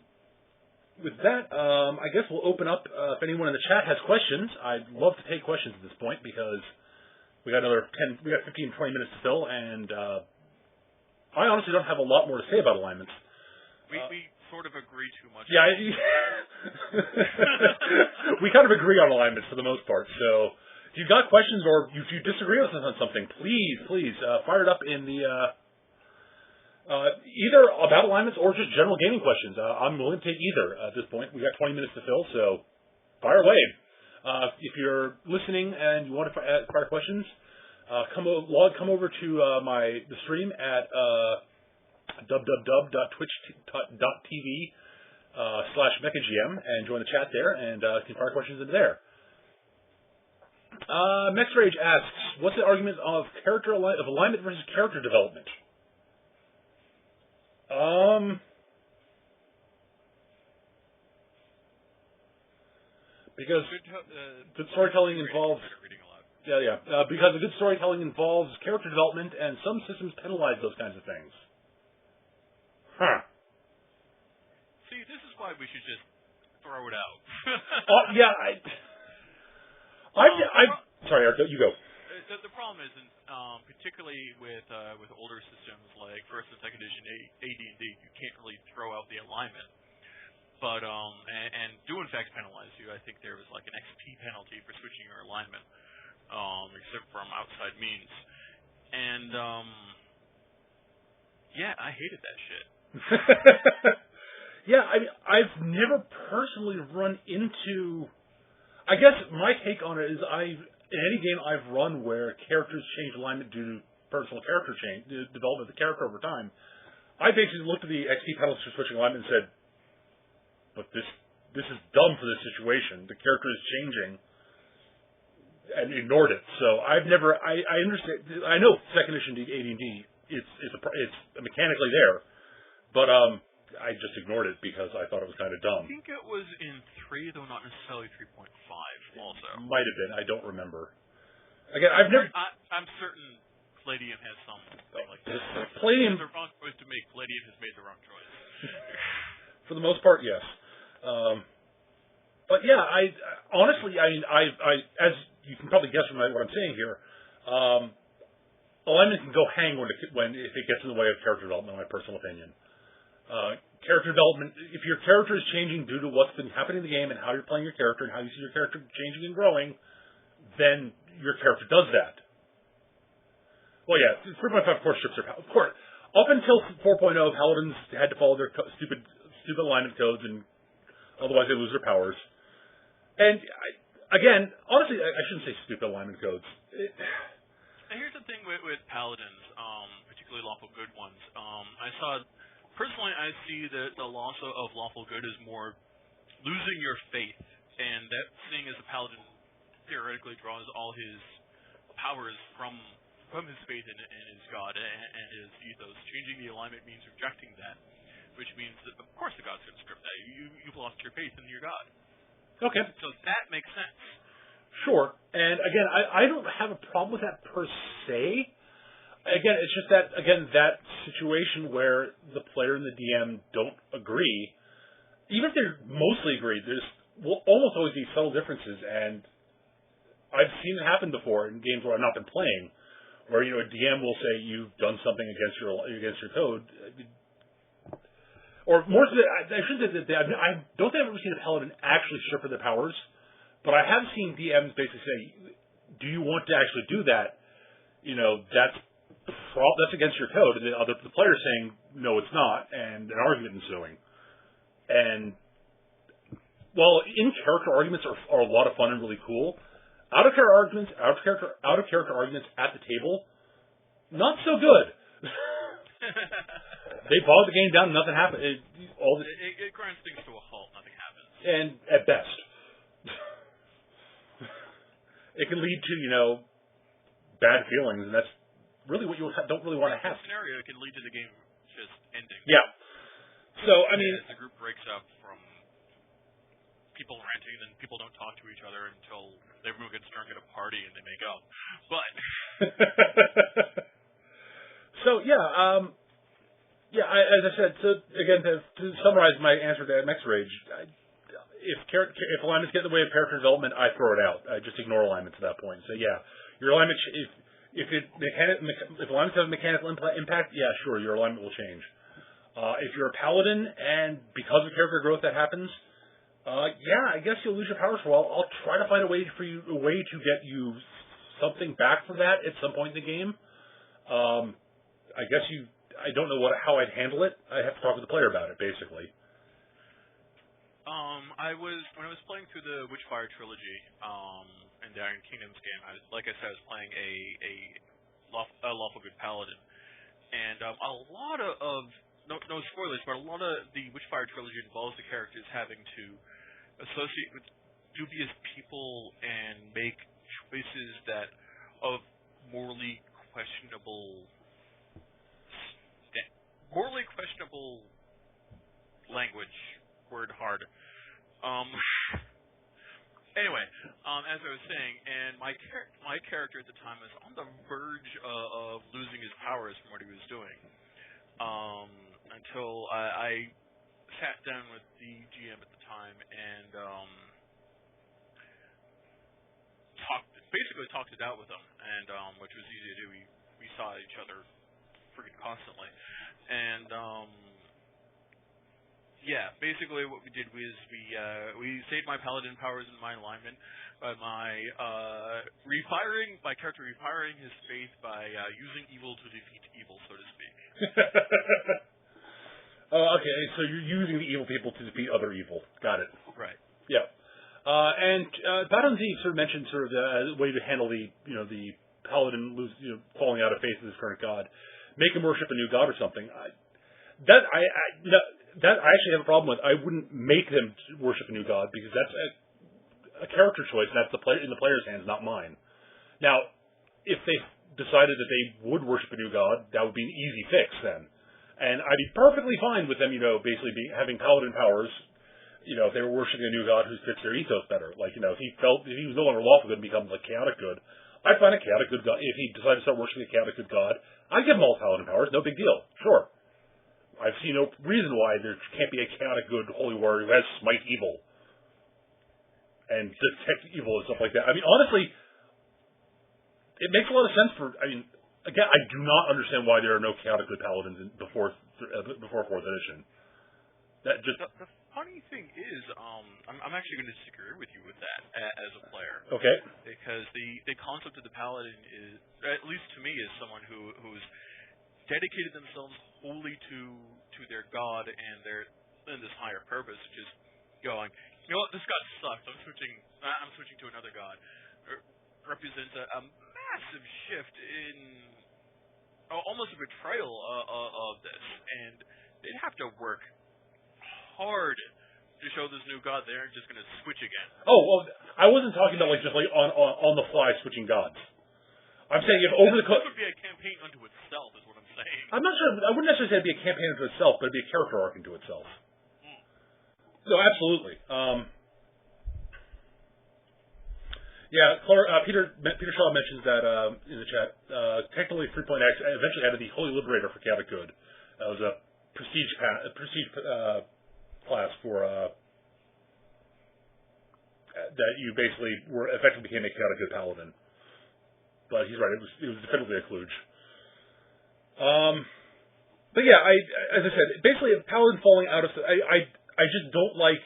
with that, I guess we'll open up if anyone in the chat has questions. I'd love to take questions at this point because we got 15, 20 minutes to fill, and I honestly don't have a lot more to say about alignments. We sort of agree too much. Yeah, we kind of agree on alignments for the most part. So if you've got questions or if you disagree with us on something, please fire it up in the either about alignments or just general gaming questions. I'm willing to take either at this point. We've got 20 minutes to fill, so fire away. If you're listening and you want to fire questions, come over to the stream at www.twitch.tv/mechagm and join the chat there, and can fire questions into there. Mexrage asks, what's the argument of alignment versus character development? Because good storytelling involves because a good storytelling involves character development, and some systems penalize those kinds of things. Huh. See, this is why we should just throw it out. Sorry, Eric, you go. The problem isn't, particularly with older systems like first and second edition AD&D, you can't really throw out the alignment. But and do in fact penalize you. I think there was like an XP penalty for switching your alignment, except from outside means. And I hated that shit. I've never personally run into. I guess my take on it is in any game I've run where characters change alignment due to personal character change, the development of the character over time, I basically looked at the XP penalties for switching alignment and said, but this is dumb for this situation. The character is changing, and ignored it. So I've never. I understand. I know second edition AD&D. It's mechanically there, but I just ignored it because I thought it was kind of dumb. I think it was in 3, though not necessarily 3.5. Also, might have been. I don't remember. Again, I've never. I'm certain Palladium has something like this. Palladium. The wrong choice to make. Palladium has made the wrong choice. For the most part, yes. But yeah, I honestly, as you can probably guess from what I'm saying here, alignment can go hang if it gets in the way of character development. In my personal opinion, character development. If your character is changing due to what's been happening in the game and how you're playing your character and how you see your character changing and growing, then your character does that. Well, yeah, 3.5 of course strips their power. Of course, up until 4.0, paladins had to follow their stupid alignment codes, and otherwise they lose their powers. And again, honestly, I shouldn't say stupid alignment codes. And here's the thing with paladins, particularly lawful good ones. I saw personally, I see that the loss of lawful good is more losing your faith, and that seeing as a paladin theoretically draws all his powers from his faith in his god and his ethos. Changing the alignment means rejecting that, which means that, of course, the god's going to script that. You've lost your faith in your god. Okay. So that makes sense. Sure. And again, I don't have a problem with that per se. Again, it's just that, that situation where the player and the DM don't agree, even if they're mostly agreed, will almost always be subtle differences, and I've seen it happen before in games where I've not been playing, where a DM will say you've done something against your code, or more. I shouldn't say that. I don't think I've ever seen a paladin actually strip of their powers, but I have seen DMs basically say, "Do you want to actually do that?" That's against your code, and the player saying, "No, it's not," and an argument ensuing. And while in-character arguments are a lot of fun and really cool, out of character arguments at the table, not so good. They bog the game down, and nothing happens. It grinds things to a halt. Nothing happens. And at best, it can lead to bad feelings, and that's really what you don't really want to have. The scenario can lead to the game just ending. Yeah. So I mean, the group breaks up from people ranting, and people don't talk to each other until everyone gets drunk at a party and they make up. But so as I said, so again to summarize my answer to Max Rage, if alignments get in the way of character development, I throw it out. I just ignore alignments at that point. So your alignment if alignments have a mechanical impact, sure, your alignment will change. If you're a paladin and because of character growth that happens, I guess you'll lose your powers for a while. I'll try to find a way to get you something back for that at some point in the game. I don't know how I'd handle it. I have to talk with the player about it, basically. When I was playing through the Witchfire trilogy, in the Iron Kingdoms game, like I said, I was playing a lawful good paladin, and a lot of no spoilers, but a lot of the Witchfire trilogy involves the characters having to associate with dubious people and make choices that of morally questionable language. Word hard. Anyway, as I was saying, and my character at the time was on the verge of losing his powers from what he was doing. Until I sat down with the GM at the time and talked it out with him, and which was easy to do. We saw each other freaking constantly, and basically what we did was we saved my paladin powers and my alignment by my character refiring his faith by using evil to defeat evil, so to speak. Okay, so you're using the evil people to defeat other evil. Got it. Right. Yeah. And Baton Z sort of mentioned sort of the way to handle the paladin falling out of faith with his current god, make him worship a new god or something. That I actually have a problem with. I wouldn't make them worship a new god because that's a character choice. And that's in the player's hands, not mine. Now, if they decided that they would worship a new god, that would be an easy fix then. And I'd be perfectly fine with them, basically having paladin powers, if they were worshiping a new god who fits their ethos better. Like, if he was no longer lawful good and becomes like chaotic good, I'd find a chaotic good god. If he decided to start worshiping a chaotic good god, I'd give him all paladin powers, no big deal. Sure. I've seen no reason why there can't be a chaotic good holy warrior who has smite evil and detect evil and stuff like that. I mean, honestly, it makes a lot of sense again, I do not understand why there are no chaotic good paladins before 4th edition. That just the funny thing is, I'm actually going to disagree with you with that as a player. Okay. Because the concept of the paladin is, at least to me, is someone who's dedicated themselves wholly to their god and this higher purpose, which is going, what, this god sucks. I'm switching to another god. Represents a massive shift in almost a betrayal of this, and they'd have to work hard to show this new god they aren't just going to switch again. Oh, well, I wasn't talking about just on the fly switching gods. I'm saying if over the this would be a campaign unto itself, is what I'm saying. I'm not sure. I wouldn't necessarily say it'd be a campaign unto itself, but it'd be a character arc into itself. No, absolutely. Peter Shaw mentions that in the chat. Technically, 3.x eventually added the Holy Liberator for Chaotic Good. That was a prestige class for that you basically effectively became a Chaotic Good paladin. But he's right; it was definitively a kludge. But yeah, as I said, basically a paladin falling out of I just don't like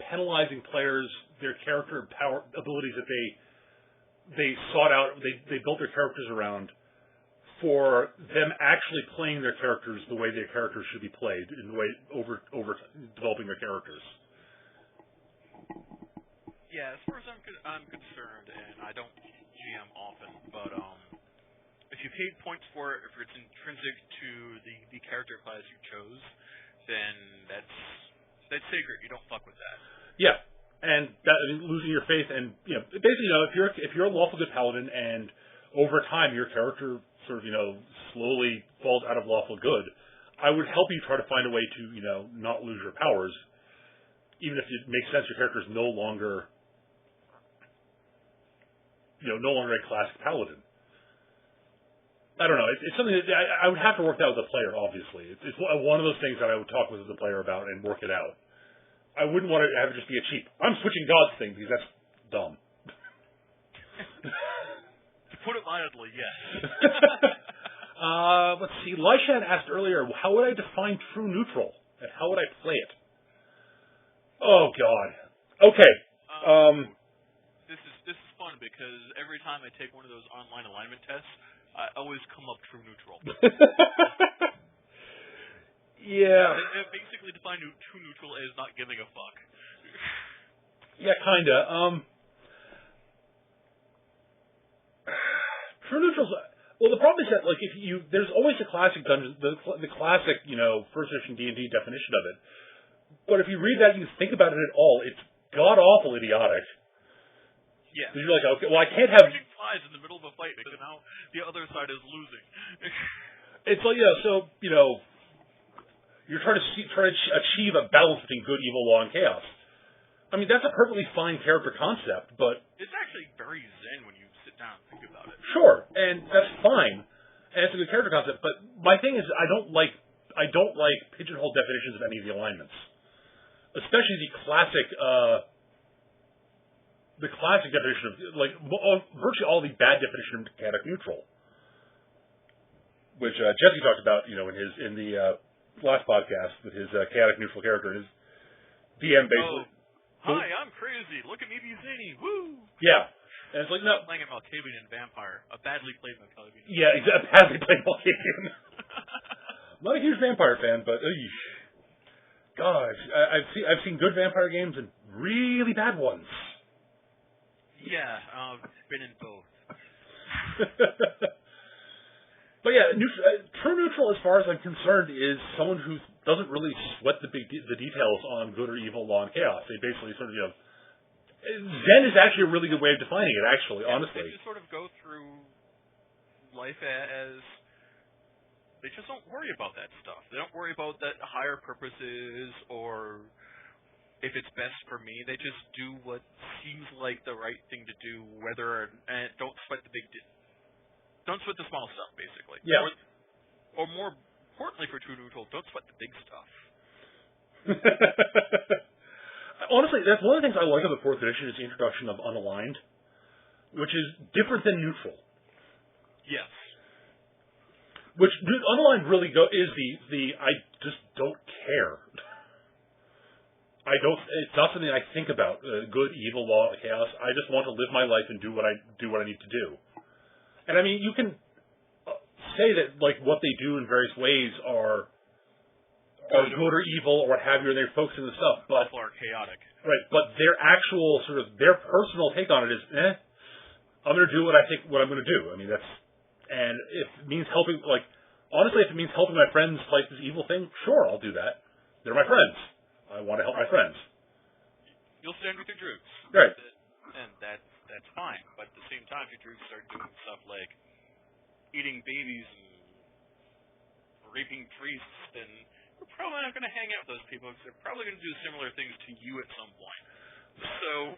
penalizing players, their character power abilities that they sought out, they built their characters around, for them actually playing their characters the way their characters should be played, in the way over developing their characters. Yeah, as far as I'm concerned, and I don't GM often, but if you paid points for it, if it's intrinsic to the character class you chose, then that's sacred. You don't fuck with that. Yeah, and losing your faith, and basically, if you're a lawful good paladin, and over time your character sort of slowly falls out of lawful good, I would help you try to find a way to not lose your powers, even if it makes sense your character is no longer a classic paladin. I don't know. It's something that I would have to work that with the player, obviously. It's one of those things that I would talk with the player about and work it out. I wouldn't want to have it just be a cheap, I'm switching gods thing, because that's dumb. To put it mildly, yes. Let's see. Lyshan asked earlier, how would I define true neutral? And how would I play it? Oh, God. Okay. This is fun, because every time I take one of those online alignment tests, I always come up true neutral. Yeah. It basically define true neutral as not giving a fuck. Yeah, kinda. True neutral's. Well, the problem is that there's always the classic dungeon, the classic first edition D&D definition of it. But if you read that, and you think about it at all, it's god awful idiotic. Yeah. You're like, okay, well, I can't have flies in the middle of a fight because now the other side is losing. It's like you're trying to achieve a balance between good, evil, law, and chaos. I mean, that's a perfectly fine character concept, but it's actually very zen when you sit down and think about it. Sure, and that's fine, and it's a good character concept. But my thing is, I don't like pigeonhole definitions of any of the alignments, especially the classic definition of virtually all the bad definition of chaotic neutral, which Jesse talked about, in the last podcast with his chaotic neutral character, his DM basically. Oh, hi, I'm crazy. Look at me be zany. Woo! Yeah, and it's like no. Playing a Malkavian vampire, a badly played Malkavian. Yeah, exactly. Badly played Malkavian. I'm not a huge vampire fan, but gosh, I've seen good vampire games and really bad ones. Yeah, been in both. But yeah, true neutral, as far as I'm concerned, is someone who doesn't really sweat the details on good or evil, law, and chaos. They basically sort of, Zen is actually a really good way of defining it. Actually, honestly, they just sort of go through life as they just don't worry about that stuff. They don't worry about that higher purposes or if it's best for me. They just do what seems like the right thing to do, and don't sweat the don't sweat the small stuff, basically. Yeah. Or more importantly for true neutral, don't sweat the big stuff. Honestly, that's one of the things I like about the 4th edition is the introduction of unaligned, which is different than neutral. Yes. Which unaligned really is the I just don't care. It's not something I think about. Good, evil, law, chaos. I just want to live my life and do what I need to do. And I mean, you can say that what they do in various ways are good or evil or what have you, and they're focusing on the stuff, but or chaotic. Right, but their actual their personal take on it is, I'm going to do what I'm going to do. I mean, and if it means helping, Honestly, if it means helping my friends fight this evil thing, sure, I'll do that. They're my friends. I want to help my friends. You'll stand with your droogs. Right. And that's fine. But at the same time, if your droogs start doing stuff like eating babies and raping priests, then we're probably not going to hang out with those people because they're probably going to do similar things to you at some point. So,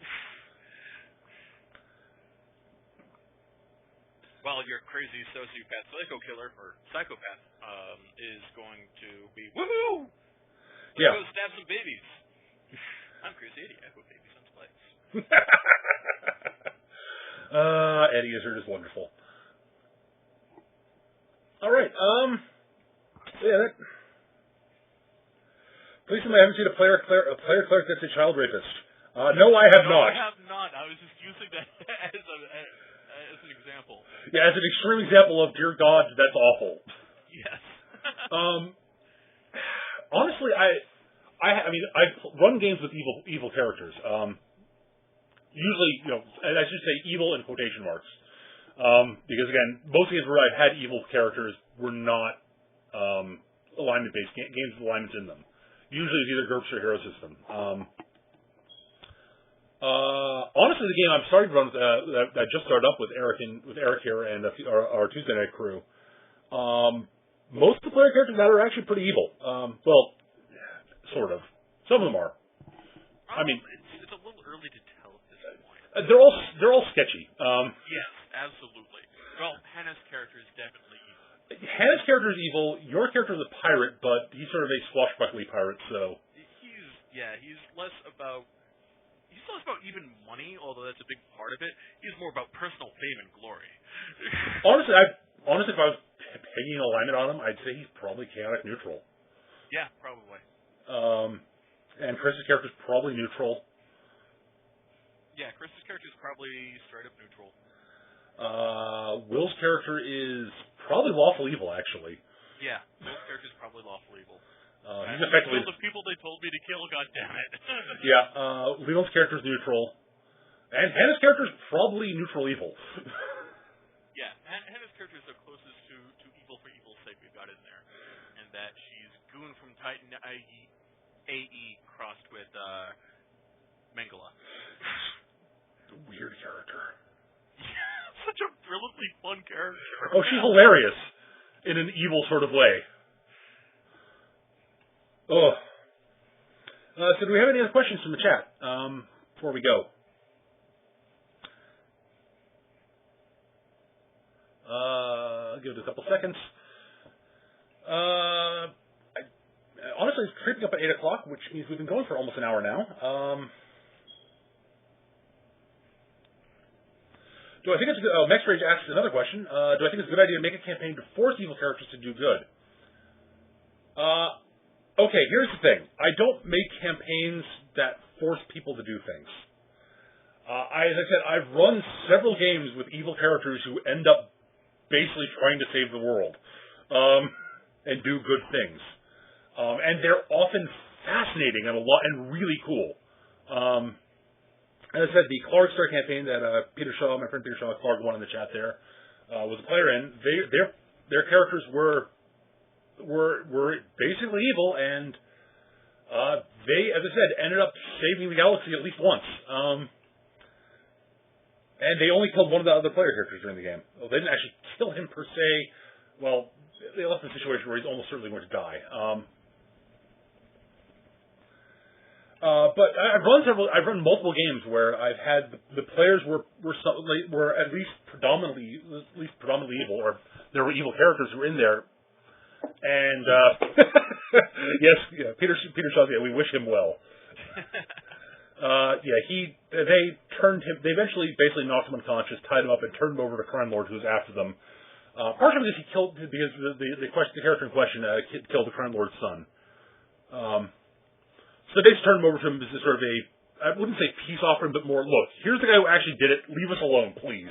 while your crazy sociopath psycho killer or psychopath is going to be woohoo, let's go stab some babies. I'm Chris Eddie. I put babies on spikes. Eddie Izzard is wonderful. All right. Yeah. Please tell me I haven't seen a player cleric that's a child rapist. No, I have not. I have not. I was just using that as an example. Yeah, as an extreme example of, dear God, that's awful. Yes. Honestly, I mean, I run games with evil characters. Usually, and I should say evil in quotation marks. Because again, most games where I've had evil characters were not alignment-based games with alignments in them. Usually it's either GURPS or Hero System. Honestly, the game I'm starting to run with, that just started up with Eric here and our Tuesday night crew. Most of the player characters that are actually pretty evil. Well, sort of. Some of them are. I mean, it's a little early to tell at this point. They're all sketchy. Yes, absolutely. Well, Hannah's character is definitely evil. Hannah's character is evil. Your character is a pirate, but he's sort of a swashbuckly pirate. So he's less about even money, although that's a big part of it. He's more about personal fame and glory. Honestly, if I was pegging an alignment on him, I'd say he's probably chaotic neutral. Yeah, probably. And Chris's character is probably neutral. Yeah, Chris's character is probably straight up neutral. Will's character is probably lawful evil, actually. Yeah, Will's character is probably lawful evil. He's effectively the people they told me to kill. God damn it. Yeah, Leon's character is neutral, and Hannah's character is probably neutral evil. Yeah, Hannah's character is the closest to evil for evil's sake we've got in there, and that she's Goon from Titan AE crossed with Mengele. Weird character. Such a brilliantly fun character. Oh, she's hilarious in an evil sort of way. Oh. So do we have any other questions from the chat before we go? I'll give it a couple seconds. Honestly, it's creeping up at 8 o'clock, which means we've been going for almost an hour now. Do I think it's a good... Oh, Max Rage asks another question. Do I think it's a good idea to make a campaign to force evil characters to do good? Okay, here's the thing. I don't make campaigns that force people to do things. As I said, I've run several games with evil characters who end up basically trying to save the world and do good things. And they're often fascinating and really cool. As I said, the Clark Star campaign that Peter Shaw, my friend Peter Shaw, Clark won in the chat there, was a player in. Their characters were basically evil, and they, as I said, ended up saving the galaxy at least once. And they only killed one of the other player characters during the game. Well, they didn't actually kill him per se. Well, they left him in a situation where he's almost certainly going to die. But I've run multiple games where I've had the players were at least predominantly evil, or there were evil characters who were in there. And yes, Peter Shaw, we wish him well. They eventually basically knocked him unconscious, tied him up, and turned him over to Crime Lord, who was after them. Partially because the character in question killed the Crime Lord's son. So they just turned him over to him as sort of I wouldn't say peace offering, but more, look, here's the guy who actually did it. Leave us alone, please.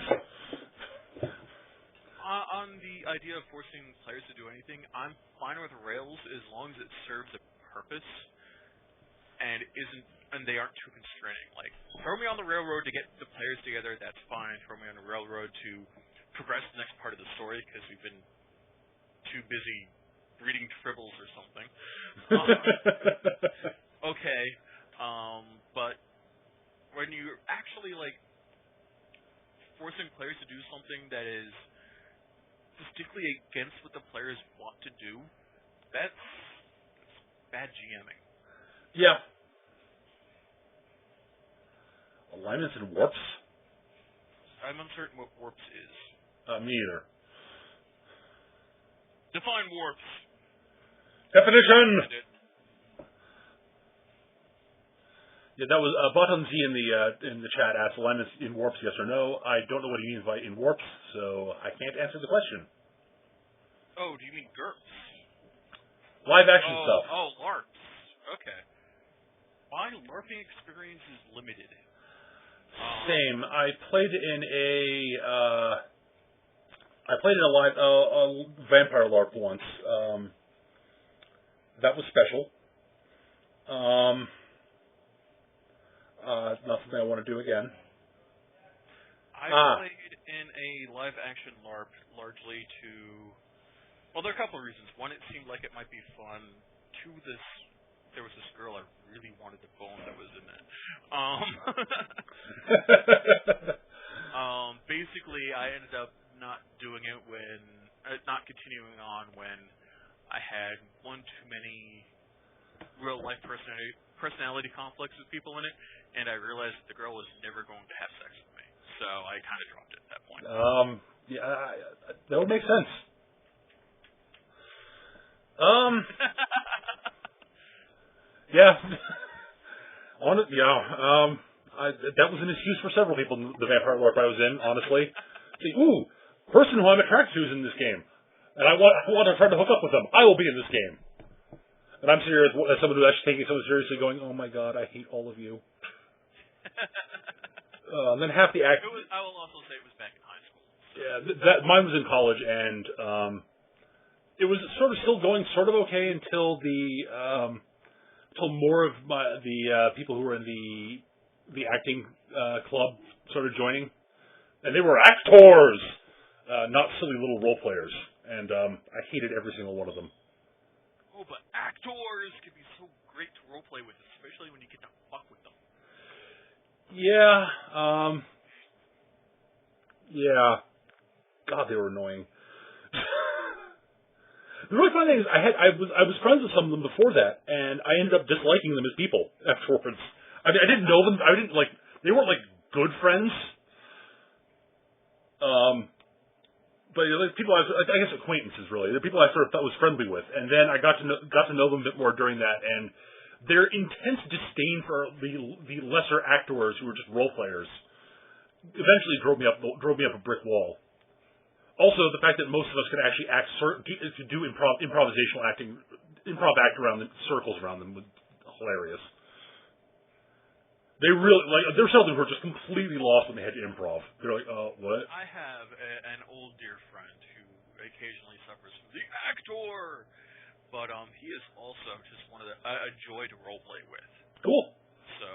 On the idea of forcing players to do anything, I'm fine with rails as long as it serves a purpose and they aren't too constraining. Like, throw me on the railroad to get the players together, that's fine. Throw me on the railroad to progress the next part of the story, because we've been too busy reading Tribbles or something. Okay, but when you're actually like forcing players to do something that is distinctly against what the players want to do, that's bad GMing. Yeah. Alignments and warps? I'm uncertain what warps is. Me either. Define warps. Definition! Yeah, that was Bottom Z in the chat asked alignments in warps, yes or no. I don't know what he means by in warps, so I can't answer the question. Oh, do you mean GURPS? Live action stuff. Oh, LARPs. Okay. My LARPing experience is limited. Same. I played in a live a vampire LARP once. That was special. Not something I want to do again. I played in a live action LARP largely to... Well, there are a couple of reasons. One, it seemed like it might be fun. Two, there was this girl I really wanted to bone that was in it. Basically, I ended up not doing it not continuing on when I had one too many real-life personality conflicts with people in it, and I realized the girl was never going to have sex with me. So I kind of dropped it at that point. Yeah, that would make sense. Yeah. That was an excuse for several people in the vampire LARP I was in, honestly. Say, ooh, person who I'm attracted to is in this game. And I want to try to hook up with them. I will be in this game. And I'm serious, as someone who's actually taking someone seriously going, oh my god, I hate all of you. And then half the act... I will also say it was back in high school. So. Yeah, mine was in college, and it was sort of still going sort of okay until until more of the people who were in the acting club started joining. And they were actors, not silly little role players. And I hated every single one of them. Oh, but actors can be so great to roleplay with, especially when you get to fuck with them. Yeah. Yeah. God, they were annoying. The really funny thing is, I was friends with some of them before that, and I ended up disliking them as people afterwards. I mean, I didn't know them. They weren't like good friends. But like people, I guess acquaintances really. They're people I sort of thought was friendly with, and then I got to know them a bit more during that, and their intense disdain for the lesser actors who were just role players eventually drove me up a brick wall. Also, the fact that most of us could actually do improvisational acting, improv act around the circles around them was hilarious. They really there were some who were just completely lost when they had to improv. They're like, what? I have an old dear friend who occasionally suffers from the actor, but he is also just one of a joy to roleplay with. Cool. So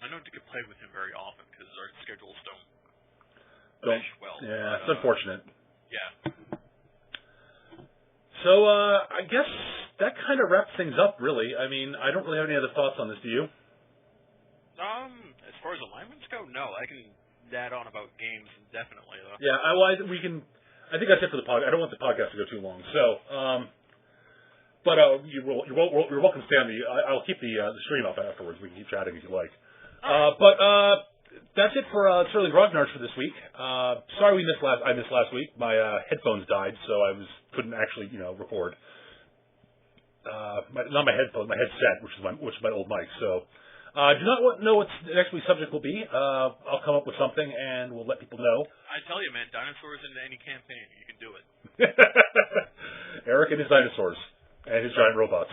I don't get to play with him very often because our schedules don't mesh well. Yeah, it's unfortunate. Yeah. So I guess that kind of wraps things up, really. I mean, I don't really have any other thoughts on this. Do you? As far as alignments go, no. I can add on about games indefinitely, though. Yeah, I think that's it for the podcast. I don't want the podcast to go too long. So, but you're welcome to stay on I'll keep the stream up afterwards. We can keep chatting if you like. But that's it for Sterling Grognards for this week. Sorry I missed last week. My headphones died, so I couldn't actually record. Not my headphones, my headset, which is my old mic. So. Do not know what next week's subject will be. I'll come up with something, and we'll let people know. I tell you, man, dinosaurs into any campaign. You can do it. Eric and his dinosaurs, and his giant robots.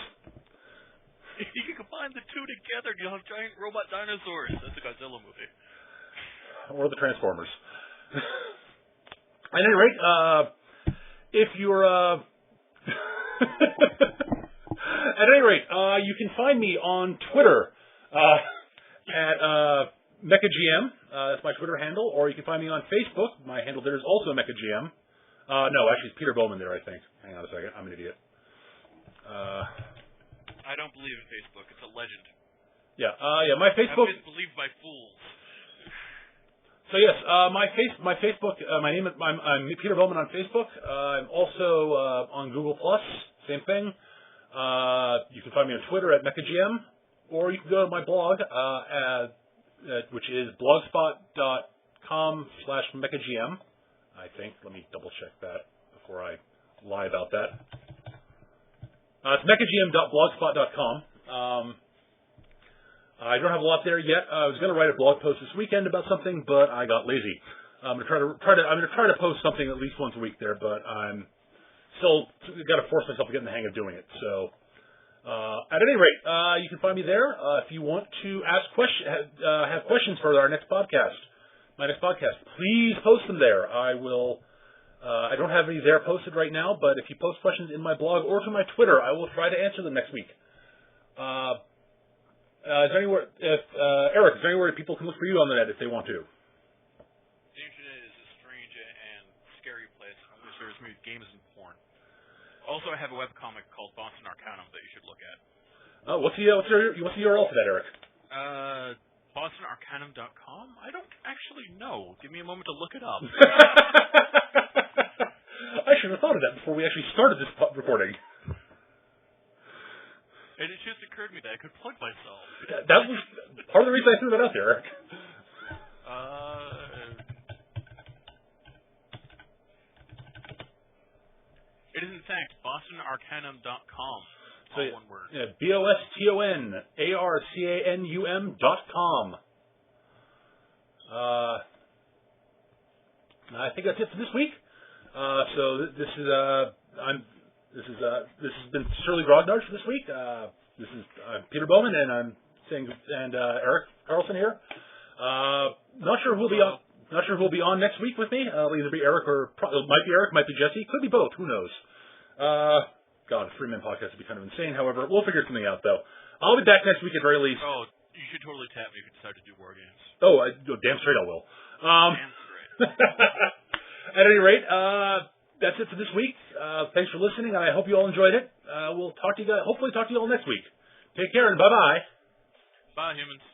You can combine the two together, and you'll have giant robot dinosaurs. That's a Godzilla movie. Or the Transformers. At any rate, if you're... At any rate, you can find me on Twitter. At MechaGM, that's my Twitter handle, or you can find me on Facebook. My handle there is also MechaGM. No, actually, it's Peter Bowman there, I think. Hang on a second. I'm an idiot. I don't believe in Facebook. It's a legend. Yeah. My Facebook. It's believed by fools. So yes, my Facebook. I'm Peter Bowman on Facebook. I'm also on Google Plus. Same thing. You can find me on Twitter at MechaGM, or you can go to my blog, which is blogspot.com/MechaGM. I think. Let me double check that before I lie about that. It's mechagm.blogspot.com. I don't have a lot there yet. I was going to write a blog post this weekend about something, but I got lazy. I'm going to try to post something at least once a week there, but I'm still got to force myself to get in the hang of doing it. So, at any rate, you can find me there if you want to have questions for our next podcast. My next podcast, please post them there. I will. I don't have any there posted right now, but if you post questions in my blog or to my Twitter, I will try to answer them next week. Eric, is there anywhere people can look for you on the net if they want to? The internet is a strange and scary place. It serves me games and porn. Also, I have a webcomic called Boston Arcanum that you should look at. What's the URL for that, Eric? BostonArcanum.com? I don't actually know. Give me a moment to look it up. I should have thought of that before we actually started this recording. And it just occurred to me that I could plug myself. That was part of the reason I threw that out there, Eric. It is in fact BostonArcanum.com. So, all one word. Yeah, BostonArcanum.com. I think that's it for this week. So this has been Shirley Grognards for this week. I'm Peter Bowman, and I'm saying Eric Carlson here. Not sure who'll be on. Not sure who'll be on next week with me. It'll either be Eric or it might be Eric, might be Jesse, could be both. Who knows? God, a 3-man podcast would be kind of insane. However, we'll figure something out though. I'll be back next week at very least. Oh, you should totally tap me if you decide to do war games. Oh, damn straight I will. Damn straight. At any rate, that's it for this week. Thanks for listening, and I hope you all enjoyed it. We'll talk to you guys. Hopefully, talk to you all next week. Take care and bye-bye. Bye, humans.